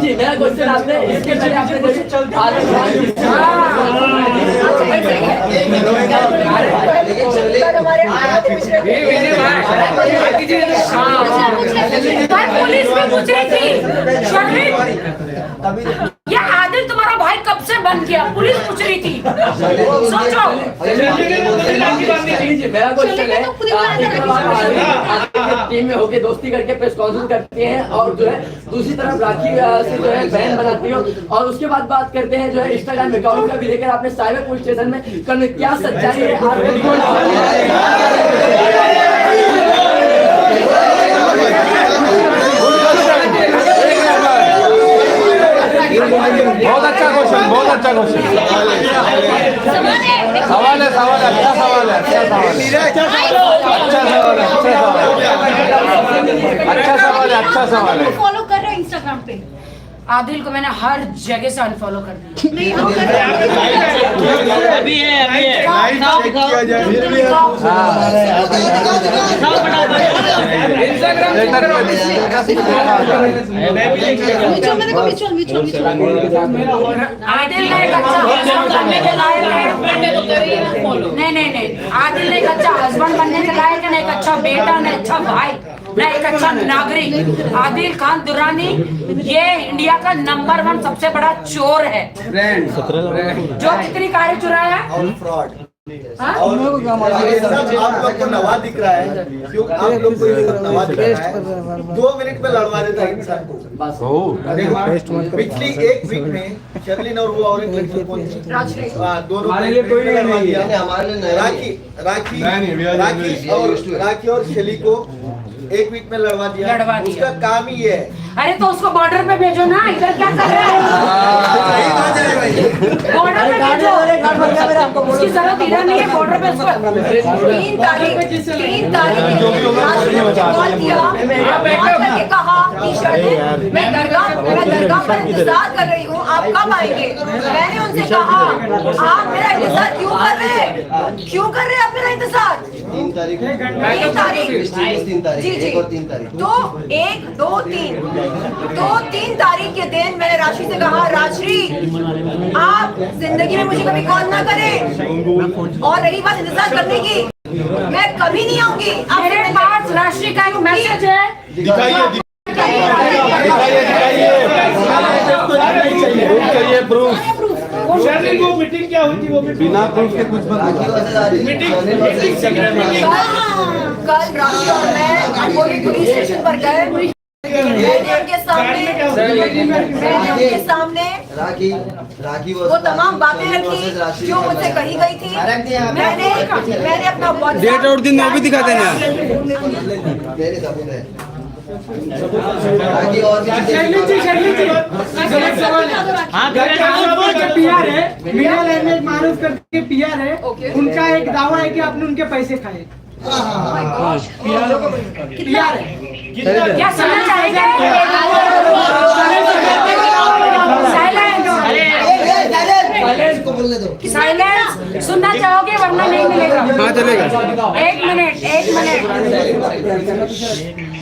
मेरा क्वेश्चन आपने इसके पहले पुलिस में पूछ रही थी ये आदिल तुम्हारा भाई कब से बन गया, पुलिस पूछ रही थी, सोचो। मेरा क्वेश्चन है, टीम में होके दोस्ती करके प्रेस कॉन्फ्रेंस करते हैं और जो है दूसरी तरफ राखी से जो है बहन बनाती हो, और उसके बाद बात करते हैं जो है इंस्टाग्राम अकाउंट का भी लेकर आपने साइबर पुलिस स्टेशन में करने, क्या सच्चाई है? बहुत अच्छा क्वेश्चन, बहुत अच्छा क्वेश्चन, सवाल है, अच्छा सवाल है, अच्छा सवाल है। फॉलो कर रहे हो इंस्टाग्राम पे? आदिल को मैंने हर जगह से अनफॉलो कर दिया। नहीं हम कर अभी है दिखाओ आदिल ने एक अच्छा बनने के लायक है। नहीं आदिल ने एक अच्छा हस्बैंड बनने के लायक है, ना एक अच्छा बेटा, ना अच्छा भाई, ना एक अच्छा नागरिक। आदिल खान दुरानी ये इंडिया का नंबर 1 सबसे बड़ा चोर है, जो कितनी कारें चुराया और फ्रॉड और ये सब आप लोग को नवा दिख रहा है, क्यों आप लोग को ये सब नवा दिख रहा है। 2 मिनट में लड़वा देता है इंसान को। देखो पिछली 1 वीक में शर्लिन और वो और एक लड़की कौन थी, दोनों लड़वा दिया। राखी और शैली को 1 वीक में लड़वा दिया। उसका काम ही है। अरे तो उसको बॉर्डर पे भेजो ना, इधर क्या कर रहे हैं? बॉर्डर पे भेजो, उसकी जरूरत इधर नहीं है, बॉर्डर पे उसको 3 तारीख कॉल किया, करके कहा कि शर्लिन मैं दरगाह पर इंतजार कर रही हूँ, आप कब आएंगे? मैंने उनसे कहा आप मेरा इंतजार क्यों कर रहे हैं, आप मेरा इंतजार? 3 तारीख जी जी, और 3 तारीख तो 1, 2, 3 तारीख के दिन मैंने राशि से कहा राशि आप जिंदगी में मुझे कभी कॉल ना करें, और रही बात इंतजार करने की, मैं कभी नहीं आऊंगी। मेरे पास राशि का एक मैसेज है, शर्लिन वो मीटिंग क्या हुई थी, वो बिना प्रूफ के कुछ मीटिंग कल राशि और मैं पुलिस स्टेशन पर गए, मैंने उनके सामने राखी वो तमाम बातें रखी जो मुझसे कही गई थी। मैंने अपना डेट और दिन वो भी दिखा देना। राखी और पीआर है, मीडिया लैंग्वेज मारूफ करके पीआर है, उनका एक दावा है कि आपने उनके पैसे खाए। पीआर है, क्या सुनना चाहेंगे? साइलेंस सुनना चाहोगे वरना नहीं मिलेगा। हाँ चलेगा। 1 मिनट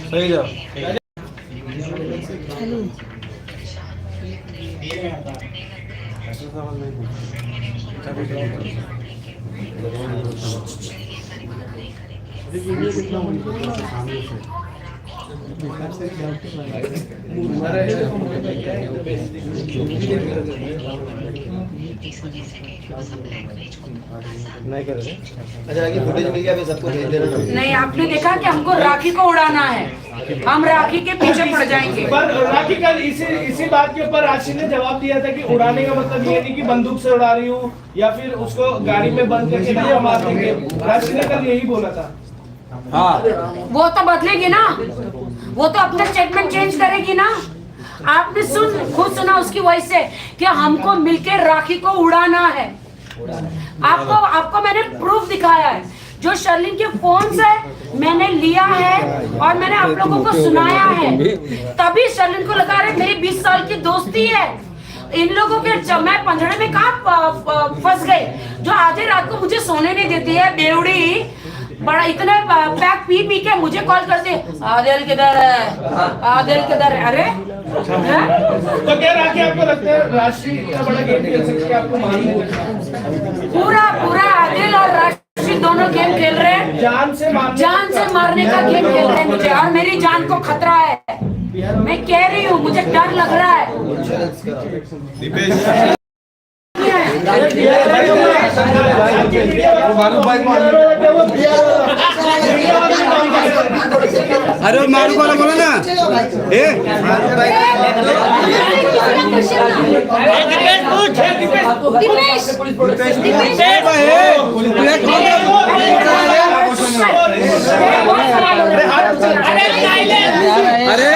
सही जाओ। नहीं कर रहे। अच्छा कि फुटेज मिल गया, सबको भेज देना। नहीं, आपने देखा कि हमको राखी को उड़ाना है, हम राखी के पीछे पड़ जाएंगे। पर राखी कल इसी बात के ऊपर राशि ने जवाब दिया था कि उड़ाने का मतलब ये नहीं कि बंदूक से उड़ा रही हूँ या फिर उसको गाड़ी में बंद करके नहीं मार देंगे। राशि ने कल यही बोला था। हाँ वो तो बदलेगी ना, वो तो अपना स्टेटमेंट चेंज करेगी ना। आपने खुद सुना उसकी वॉइस से कि हमको मिलकर राखी को उड़ाना है। आपको मैंने प्रूफ दिखाया है, जो शर्लिन के फोन से मैंने लिया है और मैंने आप लोगों को सुनाया है। तभी शर्लिन को लगा रहे मेरी 20 साल की दोस्ती है। इन लोगों के मैं पंजड़े में कहाँ फंस गई, जो आधी रात को मुझे सोने नहीं देती है बेवड़ी। बड़ा इतने पैक पी के मुझे कॉल करते, आदिल किधर है, आदिल किधर है। अरे तो क्या राखी आपको लगता है राशि इतना बड़ा गेम खेल सकती है? आपको मालूम पूरा आदिल और राशि दोनों गेम खेल रहे हैं, जान से मारने का गेम खेल रहे हैं मुझे, और मेरी जान को खतरा है। मैं कह रही हूँ मुझे डर लग रहा है। अरे मारू वाला बोला ना। अरे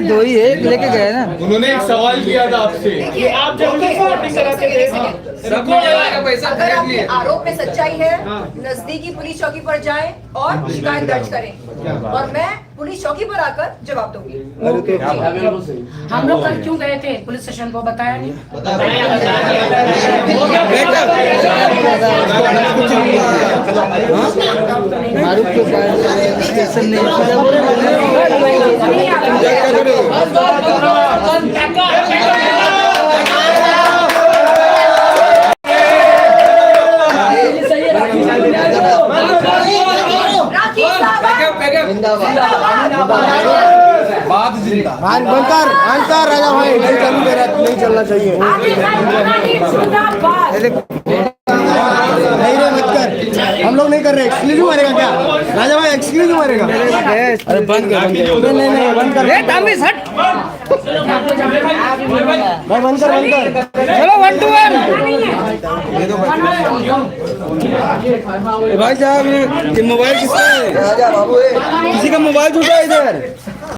दो ही एक लेके गए ना। उन्होंने एक सवाल किया था आपसे देखिए, आप जब ओके, रिपोर्टिंग कराते थे, एक सेकंड। अगर आपके आरोप में सच्चाई है, नजदीकी पुलिस चौकी पर जाएं और शिकायत दर्ज करें और मैं पुलिस चौकी पर आकर जवाब दूंगी। हम लोग कल क्यों गए थे पुलिस स्टेशन को, बताया नहीं? मारूफ के स्टेशन नहीं बात बनकर राजा भाई नहीं चालू मेरा नहीं चलना चाहिए। नहीं रे मत कर, हम लोग नहीं कर रहे। एक्सक्लूसिव मारेगा क्या राजा भाई? एक्सक्लूसिव मारेगा? अरे बंद कर, नहीं बंद कर। भाई बंद कर। चलो 1 to 1। भाई साहब ये मोबाइल किसका है? किसी का मोबाइल छूटा है इधर।